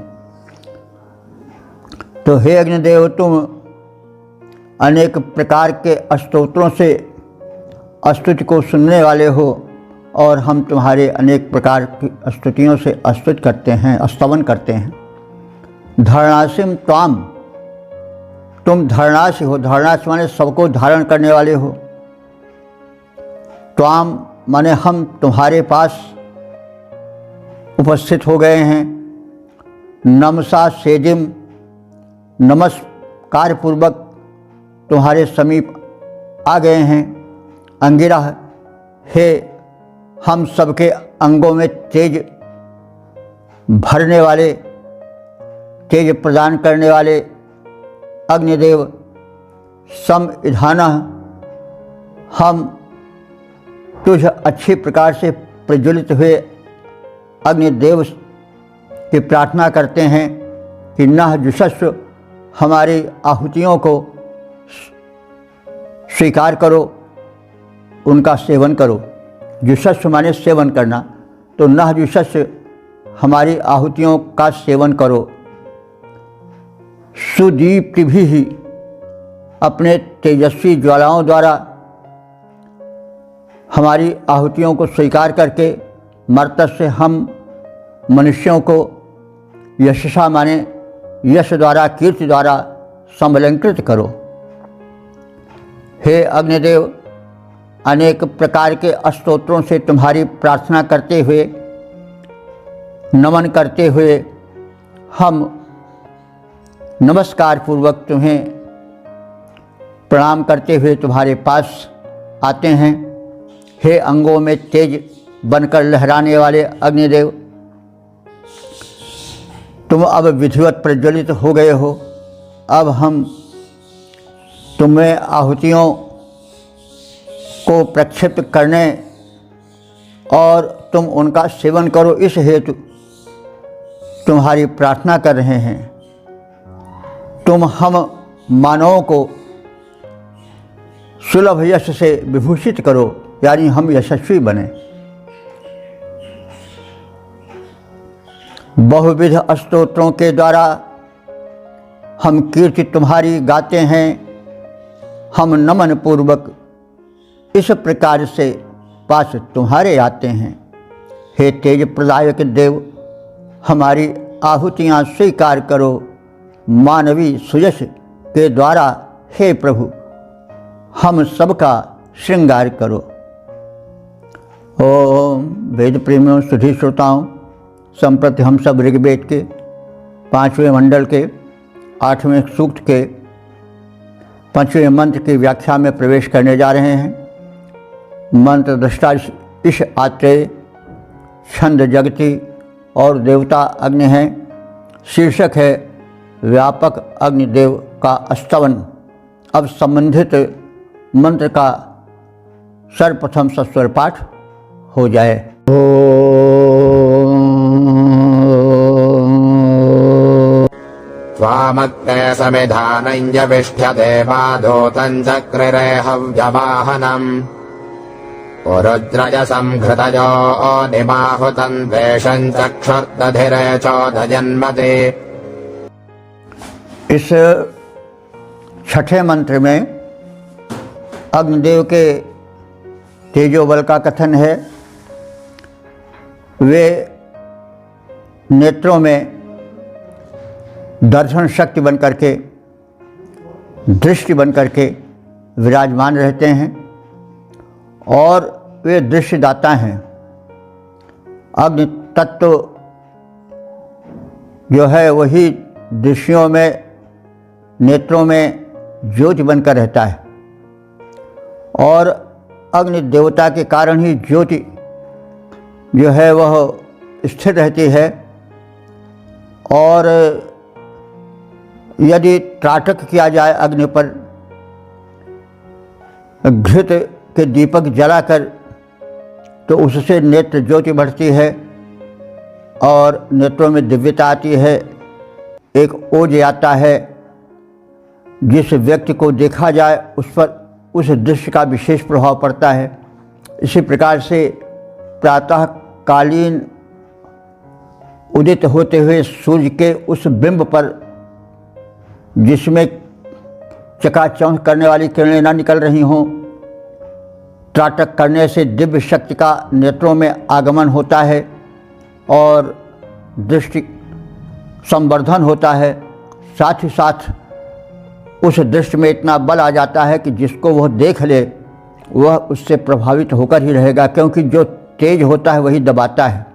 तो हे अग्निदेव, तुम अनेक प्रकार के स्तोत्रों से स्तुति को सुनने वाले हो और हम तुम्हारे अनेक प्रकार की स्तुतियों से स्तुति करते हैं, स्तवन करते हैं। धरणासिम त्वाम, तुम धरणासी हो। धरणासी माने सबको धारण करने वाले हो। त्वाम माने हम तुम्हारे पास उपस्थित हो गए हैं। नमसा सेजिम, नमस्कार पूर्वक तुम्हारे समीप आ गए हैं। अंगिरा, हे हम सबके अंगों में तेज भरने वाले, तेज प्रदान करने वाले अग्निदेव। समइधानः, हम तुझ अच्छी प्रकार से प्रज्वलित हुए अग्निदेव की प्रार्थना करते हैं कि नह जुषस्व, हमारी आहुतियों को स्वीकार करो, उनका सेवन करो। जुषस्व माने सेवन करना, तो नह जुषस्व, हमारी आहुतियों का सेवन करो। सुदीप्ति भी ही, अपने तेजस्वी ज्वालाओं द्वारा हमारी आहुतियों को स्वीकार करके मर्तस्य से हम मनुष्यों को यशसा माने यश द्वारा, कीर्ति द्वारा समलंकृत करो। हे अग्निदेव, अनेक प्रकार के स्तोत्रों से तुम्हारी प्रार्थना करते हुए, नमन करते हुए हम नमस्कार पूर्वक तुम्हें प्रणाम करते हुए तुम्हारे पास आते हैं। हे अंगों में तेज बनकर लहराने वाले अग्निदेव, तुम अब विधिवत प्रज्वलित हो गए हो। अब हम तुम्हें आहुतियों को प्रक्षिप्त करने और तुम उनका सेवन करो इस हेतु तुम्हारी प्रार्थना कर रहे हैं। तुम हम मानवों को सुलभ यश से विभूषित करो, यानी हम यशस्वी बने। बहुविध स्तोत्रों के द्वारा हम कीर्ति तुम्हारी गाते हैं। हम नमन पूर्वक इस प्रकार से पास तुम्हारे आते हैं। हे तेज प्रदायक देव, हमारी आहुतियाँ स्वीकार करो। मानवी सुयश के द्वारा हे प्रभु, हम सबका श्रृंगार करो। ओम वेद प्रेमियों, सुधी श्रोताओं, संप्रति हम सब ऋग्वेद के 5वें मंडल के 8वें सूक्त के 5वें मंत्र की व्याख्या में प्रवेश करने जा रहे हैं। मंत्र दृष्टा इश आत्रेय, छंद जगति और देवता अग्नि हैं। शीर्षक है व्यापक अग्निदेव का स्तवन। अब संबंधित मंत्र का सर्वप्रथम सस्वर पाठ हो जाए। त्वामत्ते समिधानञ्जविष्ठ्यते पादोतं चक्रिरे हव्यवाहनम् रुद्रजसं घृतयो निमाहुतं द्वेषं चक्षुर्दधिरे चोदजन्मते। इस छठे मंत्र में अग्निदेव के तेजोबल का कथन है। वे नेत्रों में दर्शन शक्ति बन करके, दृष्टि बन करके विराजमान रहते हैं और वे दृश्यदाता हैं। अग्नि तत्व जो है वही दृश्यों में, नेत्रों में ज्योति बनकर रहता है और अग्नि देवता के कारण ही ज्योति जो है वह स्थिर रहती है। और यदि त्राटक किया जाए अग्नि पर, घृत के दीपक जलाकर, तो उससे नेत्र ज्योति बढ़ती है और नेत्रों में दिव्यता आती है, एक ओज आता है। जिस व्यक्ति को देखा जाए उस पर उस दृश्य का विशेष प्रभाव पड़ता है। इसी प्रकार से प्रातःकालीन उदित होते हुए सूर्य के उस बिंब पर, जिसमें चकाचौंध करने वाली किरणें ना निकल रही हों, त्राटक करने से दिव्य शक्ति का नेत्रों में आगमन होता है और दृष्टि संवर्धन होता है। साथ ही साथ उस दृश्य में इतना बल आ जाता है कि जिसको वह देख ले वह उससे प्रभावित होकर ही रहेगा, क्योंकि जो तेज होता है वही दबाता है।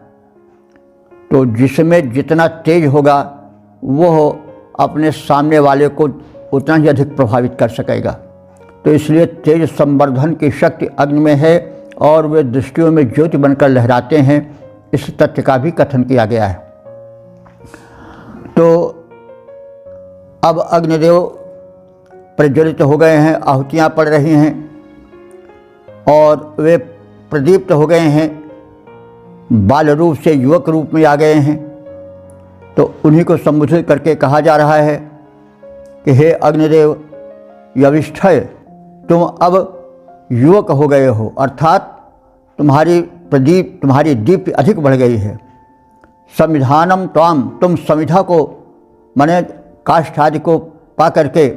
तो जिसमें जितना तेज होगा वह अपने सामने वाले को उतना ही अधिक प्रभावित कर सकेगा। तो इसलिए तेज संवर्धन की शक्ति अग्नि में है और वे दृष्टियों में ज्योति बनकर लहराते हैं। इस तथ्य का भी कथन किया गया है। तो अब अग्निदेव प्रज्वलित हो गए हैं, आहुतियाँ पड़ रही हैं और वे प्रदीप्त हो गए हैं, बाल रूप से युवक रूप में आ गए हैं। तो उन्हीं को संबोधित करके कहा जा रहा है कि हे अग्निदेव यविष्ठय, तुम अब युवक हो गए हो, अर्थात तुम्हारी दीप्ति अधिक बढ़ गई है। संविधानम त्वाम, तुम संविधा को माने काष्ठ आदि को पा करके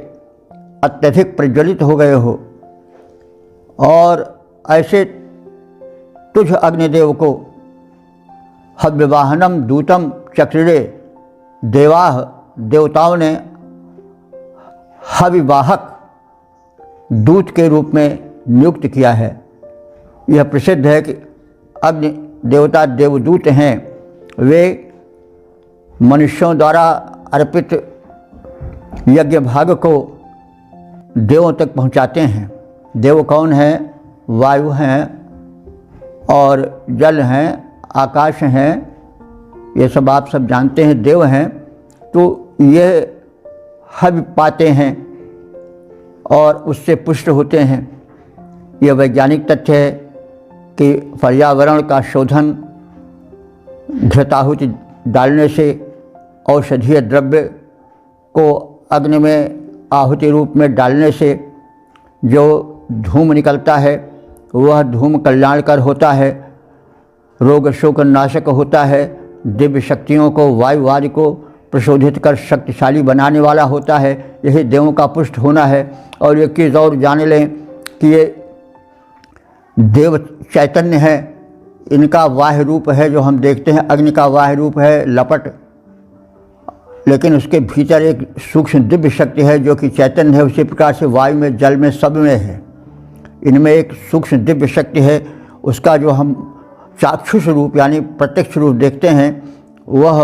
अत्यधिक प्रज्वलित हो गए हो। और ऐसे तुझ अग्निदेव को हव्यवाहनम दूतम चक्रिरे, देवाह, देवताओं ने हविवाहक दूत के रूप में नियुक्त किया है। यह प्रसिद्ध है कि अग्नि देवता देवदूत हैं। वे मनुष्यों द्वारा अर्पित यज्ञ भाग को देवों तक पहुंचाते हैं। देव कौन हैं? वायु हैं और जल हैं, आकाश हैं, ये सब आप सब जानते हैं, देव हैं। तो ये हवि पाते हैं और उससे पुष्ट होते हैं। यह वैज्ञानिक तथ्य है कि पर्यावरण का शोधन घृताहुति डालने से, औषधीय द्रव्य को अग्नि में आहुति रूप में डालने से जो धूम निकलता है वह धूम कल्याणकर होता है, रोग शोक नाशक होता है, दिव्य शक्तियों को, वायु आदि को प्रशोधित कर शक्तिशाली बनाने वाला होता है। यही देवों का पुष्ट होना है। और एक चीज़ और जान लें कि ये देव चैतन्य है, इनका वाह्य रूप है जो हम देखते हैं, अग्नि का वाह्य रूप है लपट, लेकिन उसके भीतर एक सूक्ष्म दिव्य शक्ति है जो कि चैतन्य है। उसी प्रकार से वायु में, जल में, सब में है। इनमें एक सूक्ष्म दिव्य शक्ति है। उसका जो हम चाक्षुष रूप यानी प्रत्यक्ष रूप देखते हैं वह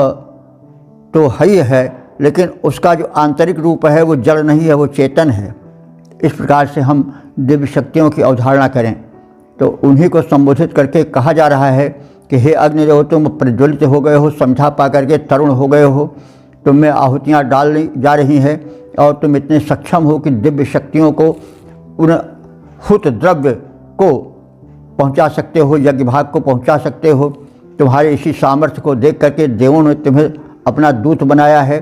तो है ही है, लेकिन उसका जो आंतरिक रूप है वो जड़ नहीं है, वो चेतन है। इस प्रकार से हम दिव्य शक्तियों की अवधारणा करें तो उन्हीं को संबोधित करके कहा जा रहा है कि हे अग्निदेव, तुम प्रज्वलित हो गए हो, समझा पा करके तरुण हो गए हो, तुम में आहुतियाँ डालनी जा रही हैं और तुम इतने सक्षम हो कि दिव्य शक्तियों को, उन हुत द्रव्य को पहुंचा सकते हो, यज्ञ भाग को पहुंचा सकते हो। तुम्हारे इसी सामर्थ्य को देख करके देवों ने तुम्हें अपना दूत बनाया है,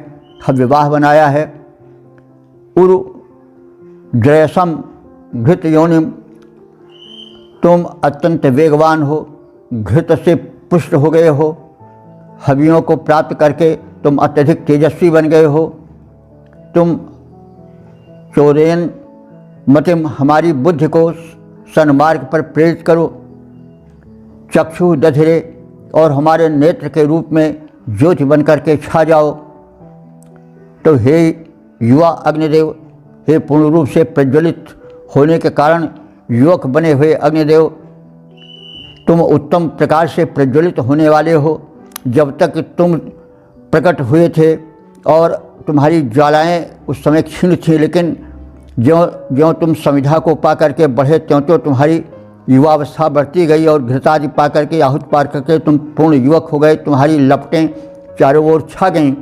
हव्यवाह बनाया है। उरु जयसम घृत योनिम, तुम अत्यंत वेगवान हो, घृत से पुष्ट हो गए हो। हवियों को प्राप्त करके तुम अत्यधिक तेजस्वी बन गए हो। तुम चोरेन मतिम, हमारी बुद्धि को सन्मार्ग पर प्रेरित करो। चक्षु दधिरे, और हमारे नेत्र के रूप में ज्योति बन करके छा जाओ। तो हे युवा अग्निदेव, हे पूर्ण रूप से प्रज्वलित होने के कारण युवक बने हुए अग्निदेव, तुम उत्तम प्रकार से प्रज्वलित होने वाले हो। जब तक तुम प्रकट हुए थे और तुम्हारी ज्वालाएं उस समय क्षीण थी, लेकिन ज्यों ज्यों तुम समिधा को पा करके बढ़े त्यों त्यों तुम्हारी युवावस्था बढ़ती गई और घृतादि पा करके, आहुत पार करके तुम पूर्ण युवक हो गए। तुम्हारी लपटें चारों ओर छा गईं,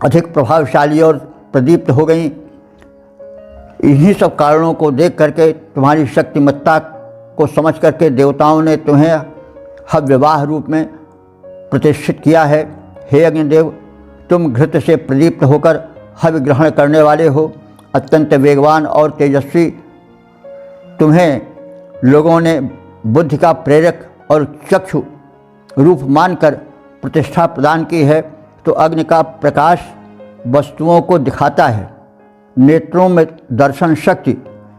अधिक प्रभावशाली और प्रदीप्त हो गईं। इन्हीं सब कारणों को देख करके, तुम्हारी शक्तिमत्ता को समझ करके देवताओं ने तुम्हें हव्यवाह रूप में प्रतिष्ठित किया है। हे अग्निदेव, तुम घृत से प्रदीप्त होकर हव्य ग्रहण करने वाले हो, अत्यंत वेगवान और तेजस्वी। तुम्हें लोगों ने बुद्धि का प्रेरक और चक्षु रूप मानकर प्रतिष्ठा प्रदान की है। तो अग्नि का प्रकाश वस्तुओं को दिखाता है। नेत्रों में दर्शन शक्ति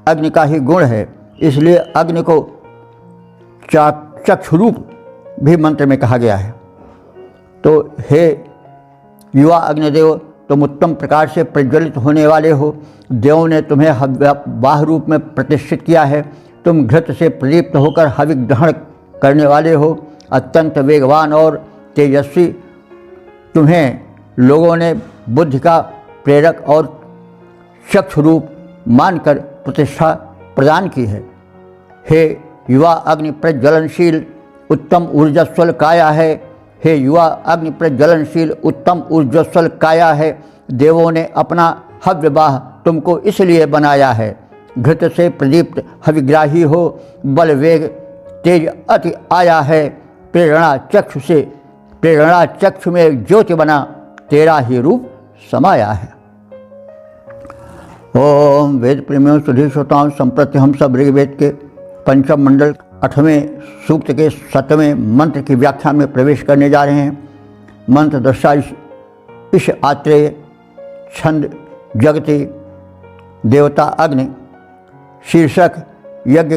अग्नि का ही गुण है, इसलिए अग्नि को चक्षुरूप भी मंत्र में कहा गया है। तो हे युवा अग्निदेव, तुम उत्तम प्रकार से प्रज्वलित होने वाले हो। देवों ने तुम्हें हव्यवाह रूप में प्रतिष्ठित किया है। तुम घृत से प्रदीप्त होकर हवि ग्रहण करने वाले हो, अत्यंत वेगवान और तेजस्वी। तुम्हें लोगों ने बुद्धि का प्रेरक और चक्षु रूप मानकर प्रतिष्ठा प्रदान की है। हे युवा अग्नि प्रज्वलनशील उत्तम ऊर्जस्वल काया है। हे युवा अग्नि प्रज्वलनशील उत्तम ऊर्जस्वल काया है। देवों ने अपना हव्यवाह तुमको इसलिए बनाया है। घृत से प्रदीप्त हविग्राही हो, बल वेग तेज अति आया है। प्रेरणा चक्षु में ज्योति बना, तेरा ही रूप समाया है। ओम वेद प्रेमियों सुधी श्रोताओं, संप्रति हम सब ऋग्वेद के पंचम मंडल 8वें सूक्त के 7वें मंत्र की व्याख्या में प्रवेश करने जा रहे हैं। मंत्र दृष्टा इस आत्रेय छंद जगति देवता अग्नि शीर्षक यज्ञ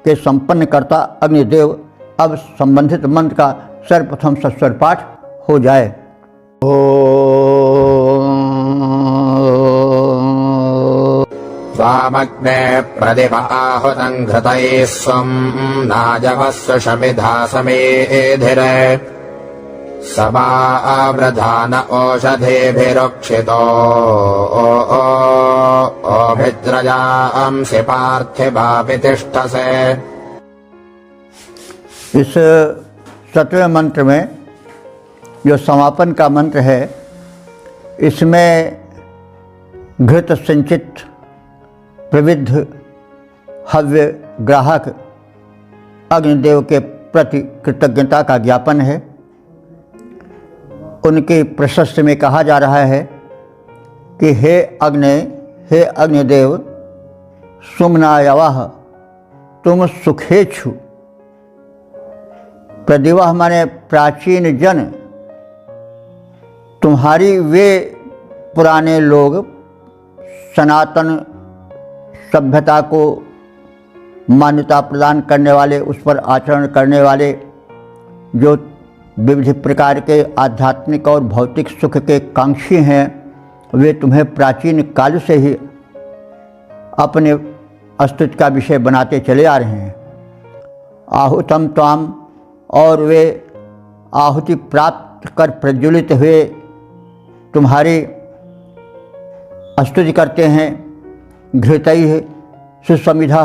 के संपन्न करता अग्निदेव। अब संबंधित मंत्र का सर्वप्रथम सस्वर पाठ हो जाए। स्वामग्ने प्रदिप आहुतं घृतैः स्वं नाजवस्व शमिधा समेधिरे समावृधान ओषधेभिरुक्षितो ओभिद्रजांसि पार्थिवापि तिष्ठसे। इस 7वें मंत्र में जो समापन का मंत्र है, इसमें घृत संचित प्रविद्ध हव्य ग्राहक अग्निदेव के प्रति कृतज्ञता का ज्ञापन है। उनकी प्रशस्ति में कहा जा रहा है कि हे अग्निदेव, सुमनायवः, तुम सुखेच्छु। प्रदिवः माने प्राचीन जन, तुम्हारी वे पुराने लोग सनातन सभ्यता को मान्यता प्रदान करने वाले, उस पर आचरण करने वाले, जो विविध प्रकार के आध्यात्मिक और भौतिक सुख के कांक्षी हैं, वे तुम्हें प्राचीन काल से ही अपने अस्तित्व का विषय बनाते चले आ रहे हैं। आहुतम त्वाम, और वे आहुति प्राप्त कर प्रज्वलित हुए तुम्हारी स्तुति करते हैं। घृतैः सुसमिधा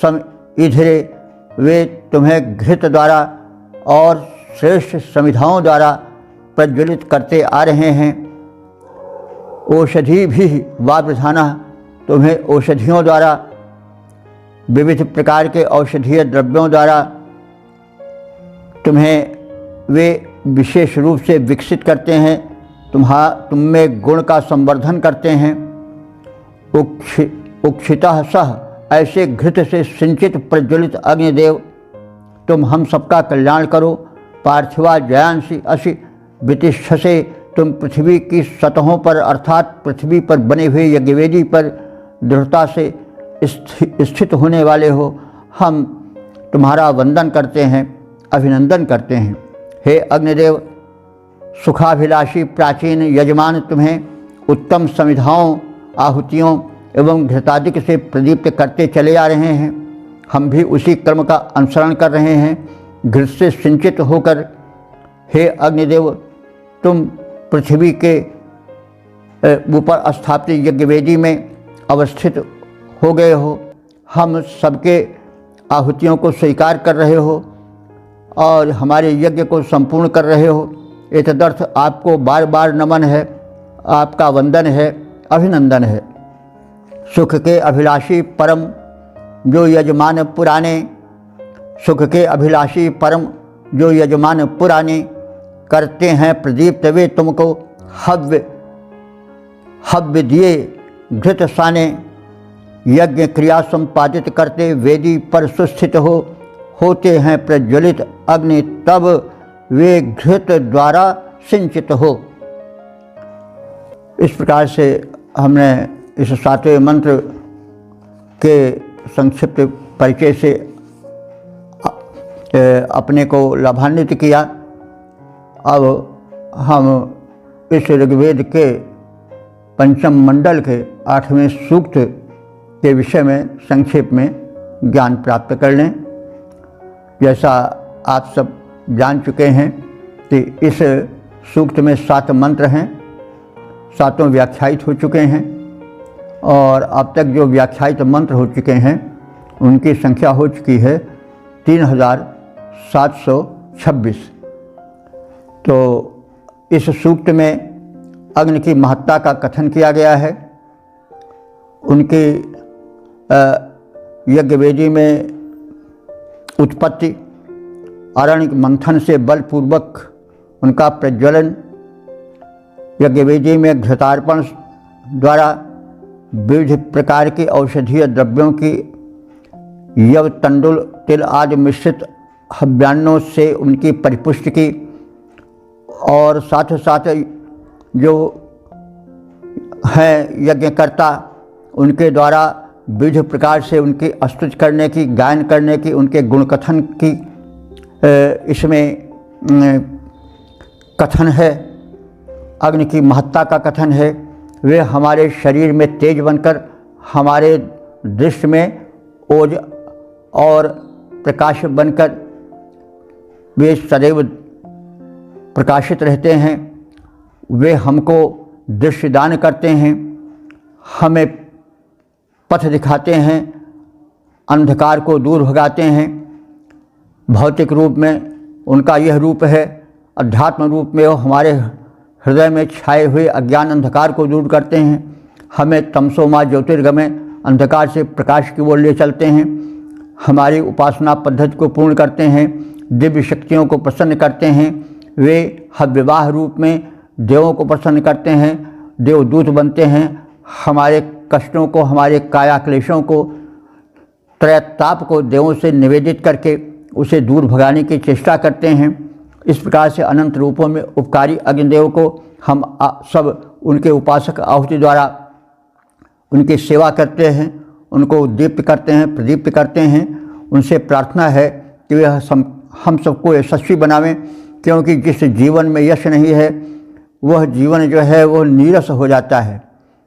समिधिरे, वे तुम्हें घृत द्वारा और श्रेष्ठ समिधाओं द्वारा प्रज्वलित करते आ रहे हैं। औषधि भी वावृधाना, तुम्हें औषधियों द्वारा, विविध प्रकार के औषधीय द्रव्यों द्वारा तुम्हें वे विशेष रूप से विकसित करते हैं। तुम में गुण का संवर्धन करते हैं। उक्षितः सह ऐसे घृत से सिंचित प्रज्वलित अग्निदेव, तुम हम सबका कल्याण करो। पार्थिवा जयांसी असी वितिष्ठसे, तुम पृथ्वी की सतहों पर अर्थात पृथ्वी पर बने हुए यज्ञवेदी पर दृढ़ता से स्थित होने वाले हो। हम तुम्हारा वंदन करते हैं, अभिनंदन करते हैं। हे अग्निदेव, सुखाभिलाषी प्राचीन यजमान तुम्हें उत्तम समिधाओं, आहुतियों एवं घृतादिक से प्रदीप्त करते चले आ रहे हैं। हम भी उसी क्रम का अनुसरण कर रहे हैं, घृत से सिंचित होकर। हे अग्निदेव, तुम पृथ्वी के ऊपर स्थापित यज्ञवेदी में अवस्थित हो गए हो। हम सबके आहुतियों को स्वीकार कर रहे हो और हमारे यज्ञ को संपूर्ण कर रहे हो। एतदर्थ आपको बार बार नमन है, आपका वंदन है, अभिनंदन है। सुख के अभिलाषी परम जो यजमान पुराने, सुख के अभिलाषी परम जो यजमान पुराने, करते हैं प्रदीप्त वे तुमको हव्य दिए घृत साने। यज्ञ क्रिया संपादित करते वेदी पर सुस्थित होते हैं प्रज्वलित अग्नि, तब वे घृत द्वारा सिंचित हो। इस प्रकार से हमने इस 7वें मंत्र के संक्षिप्त परिचय से अपने को लाभान्वित किया। अब हम इस ऋग्वेद के पंचम मंडल के 8वें सूक्त के विषय में संक्षेप में ज्ञान प्राप्त कर लें। जैसा आप सब जान चुके हैं कि इस सूक्त में 7 मंत्र हैं, 7 व्याख्यायित हो चुके हैं और अब तक जो व्याख्यायित मंत्र हो चुके हैं उनकी संख्या हो चुकी है 3726। तो इस सूक्त में अग्नि की महत्ता का कथन किया गया है। उनकी यज्ञवेदी में उत्पत्ति, अरण्य मंथन से बलपूर्वक उनका प्रज्वलन, यज्ञवेदी में घृतार्पण द्वारा विविध प्रकार के औषधीय द्रव्यों की यव, तंडुल, तिल आदि मिश्रित हव्यान्नों से उनकी परिपुष्टि की, और साथ साथ जो हैं यज्ञकर्ता उनके द्वारा विविध प्रकार से उनकी स्तुति करने की, गायन करने की, उनके गुणकथन की इसमें कथन है। अग्नि की महत्ता का कथन है। वे हमारे शरीर में तेज बनकर हमारे दृश्य में ओज और प्रकाश बनकर वे सदैव प्रकाशित रहते हैं। वे हमको दृश्य दान करते हैं, हमें पथ दिखाते हैं, अंधकार को दूर भगाते हैं। भौतिक रूप में उनका यह रूप है, अध्यात्म रूप में वो हमारे हृदय में छाए हुए अज्ञान अंधकार को दूर करते हैं, हमें तमसोमा ज्योतिर्गमय अंधकार से प्रकाश की ओर ले चलते हैं, हमारी उपासना पद्धति को पूर्ण करते हैं, दिव्य शक्तियों को प्रसन्न करते हैं। वे हव्यवाह रूप में देवों को प्रसन्न करते हैं, देवदूत बनते हैं, हमारे कष्टों को, हमारे काया क्लेशों को, त्रैताप को देवों से निवेदित करके उसे दूर भगाने की चेष्टा करते हैं। इस प्रकार से अनंत रूपों में उपकारी अग्निदेव को हम सब उनके उपासक आहुति द्वारा उनकी सेवा करते हैं, उनको दीप्त करते हैं, प्रदीप्त करते हैं। उनसे प्रार्थना है कि वे हम सबको यशस्वी बनावें, क्योंकि जिस जीवन में यश नहीं है वह जीवन जो है वो नीरस हो जाता है।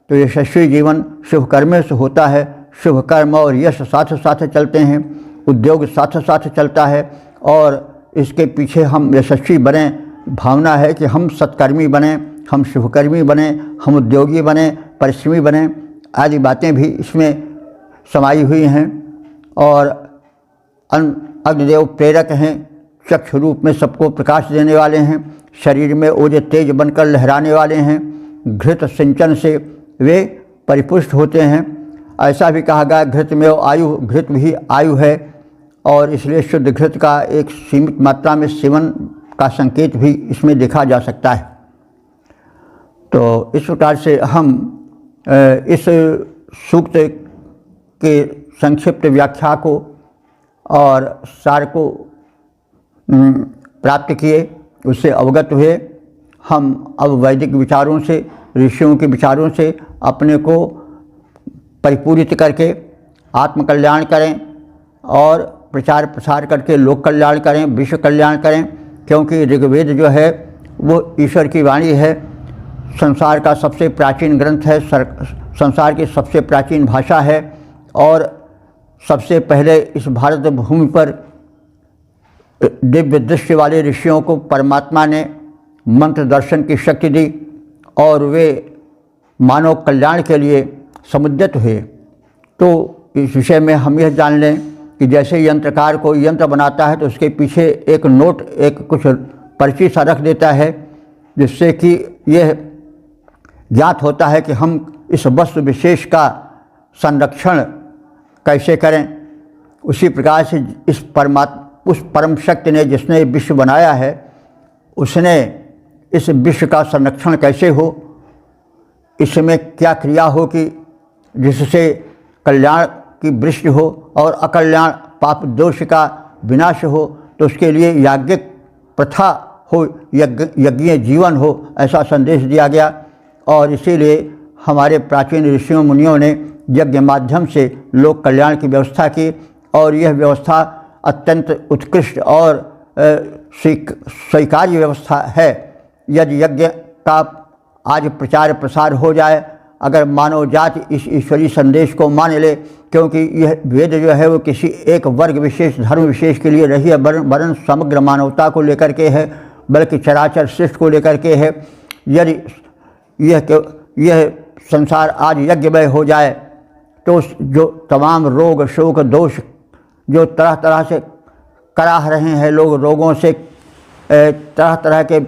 तो यशस्वी जीवन शुभ कर्म से होता है। शुभ कर्म और यश साथ साथ चलते हैं, उद्योग साथ साथ चलता है और इसके पीछे हम यशस्वी बने। भावना है कि हम सत्कर्मी बने, हम शुभकर्मी बने, हम उद्योगी बने, परिश्रमी बने, आदि बातें भी इसमें समाई हुई हैं। और अग्निदेव प्रेरक हैं, चक्षु रूप में सबको प्रकाश देने वाले हैं, शरीर में ओज तेज बनकर लहराने वाले हैं। घृत सिंचन से वे परिपुष्ट होते हैं। ऐसा भी कहा गया घृत में आयु, घृत भी आयु है और इसलिए शुद्ध घृत का एक सीमित मात्रा में सेवन का संकेत भी इसमें देखा जा सकता है। तो इस प्रकार से हम इस सूक्त के संक्षिप्त व्याख्या को और सार को प्राप्त किए, उससे अवगत हुए। हम अब वैदिक विचारों से, ऋषियों के विचारों से अपने को परिपूरित करके आत्मकल्याण करें और प्रचार प्रसार करके लोक कल्याण करें, विश्व कल्याण करें। क्योंकि ऋग्वेद जो है वो ईश्वर की वाणी है, संसार का सबसे प्राचीन ग्रंथ है, संसार की सबसे प्राचीन भाषा है और सबसे पहले इस भारत भूमि पर दिव्य दृष्टि वाले ऋषियों को परमात्मा ने मंत्र दर्शन की शक्ति दी और वे मानव कल्याण के लिए समुद्यत हुए। तो इस विषय में हम यह जान लें कि जैसे यंत्रकार कोई यंत्र बनाता है तो उसके पीछे एक नोट, एक कुछ पर्ची सा रख देता है, जिससे कि यह ज्ञात होता है कि हम इस वस्तु विशेष का संरक्षण कैसे करें। उसी प्रकार से उस परम शक्ति ने, जिसने विश्व बनाया है, उसने इस विश्व का संरक्षण कैसे हो, इसमें क्या क्रिया हो कि जिससे कल्याण की वृष्टि हो और अकल्याण पाप दोष का विनाश हो। तो उसके लिए याज्ञिक प्रथा हो, यज्ञीय जीवन हो, ऐसा संदेश दिया गया। और इसीलिए हमारे प्राचीन ऋषियों मुनियों ने यज्ञ माध्यम से लोक कल्याण की व्यवस्था की और यह व्यवस्था अत्यंत उत्कृष्ट और स्वीकार्य व्यवस्था है। यदि यज्ञ का आज प्रचार प्रसार हो जाए, अगर मानव जाति इस ईश्वरीय संदेश को मान ले, क्योंकि यह वेद जो है वो किसी एक वर्ग विशेष, धर्म विशेष के लिए रही है, वरन समग्र मानवता को लेकर के है, बल्कि चराचर सृष्टि को लेकर के है। यदि यह संसार आज यज्ञमय हो जाए तो जो तमाम रोग, शोक, दोष जो तरह तरह से कराह रहे हैं लोग, रोगों से, तरह तरह के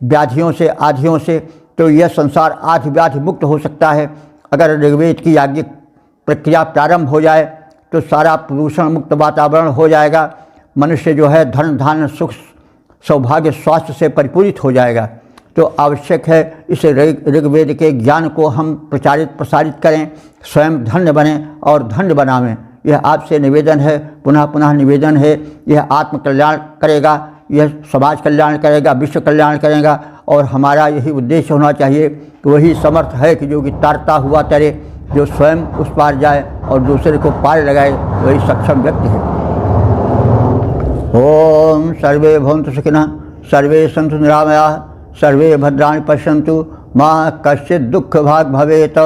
व्याधियों से, आधियों से, तो यह संसार आदि व्याधि मुक्त हो सकता है। अगर ऋग्वेद की याज्ञिक प्रक्रिया प्रारंभ हो जाए तो सारा प्रदूषण मुक्त वातावरण हो जाएगा। मनुष्य जो है धन, धान्य, सुख, सौभाग्य, स्वास्थ्य से परिपूरित हो जाएगा। तो आवश्यक है इस ऋग्वेद के ज्ञान को हम प्रचारित प्रसारित करें, स्वयं धन्य बनें और धन्य बनावें। यह आपसे निवेदन है, पुनः पुनः निवेदन है। यह आत्म कल्याण करेगा, यह समाज कल्याण करेगा, विश्व कल्याण करेगा। और हमारा यही उद्देश्य होना चाहिए कि वही समर्थ है कि जो कि तारता हुआ तरे, जो स्वयं उस पार जाए और दूसरे को पार लगाए, वही सक्षम व्यक्ति है। ओम सर्वे भवन्तु सुखिनः, सर्वे सन्तु निरामयाः, सर्वे भद्राणि पश्यन्तु, मा कश्चित् दुःख भाग् भवेत्।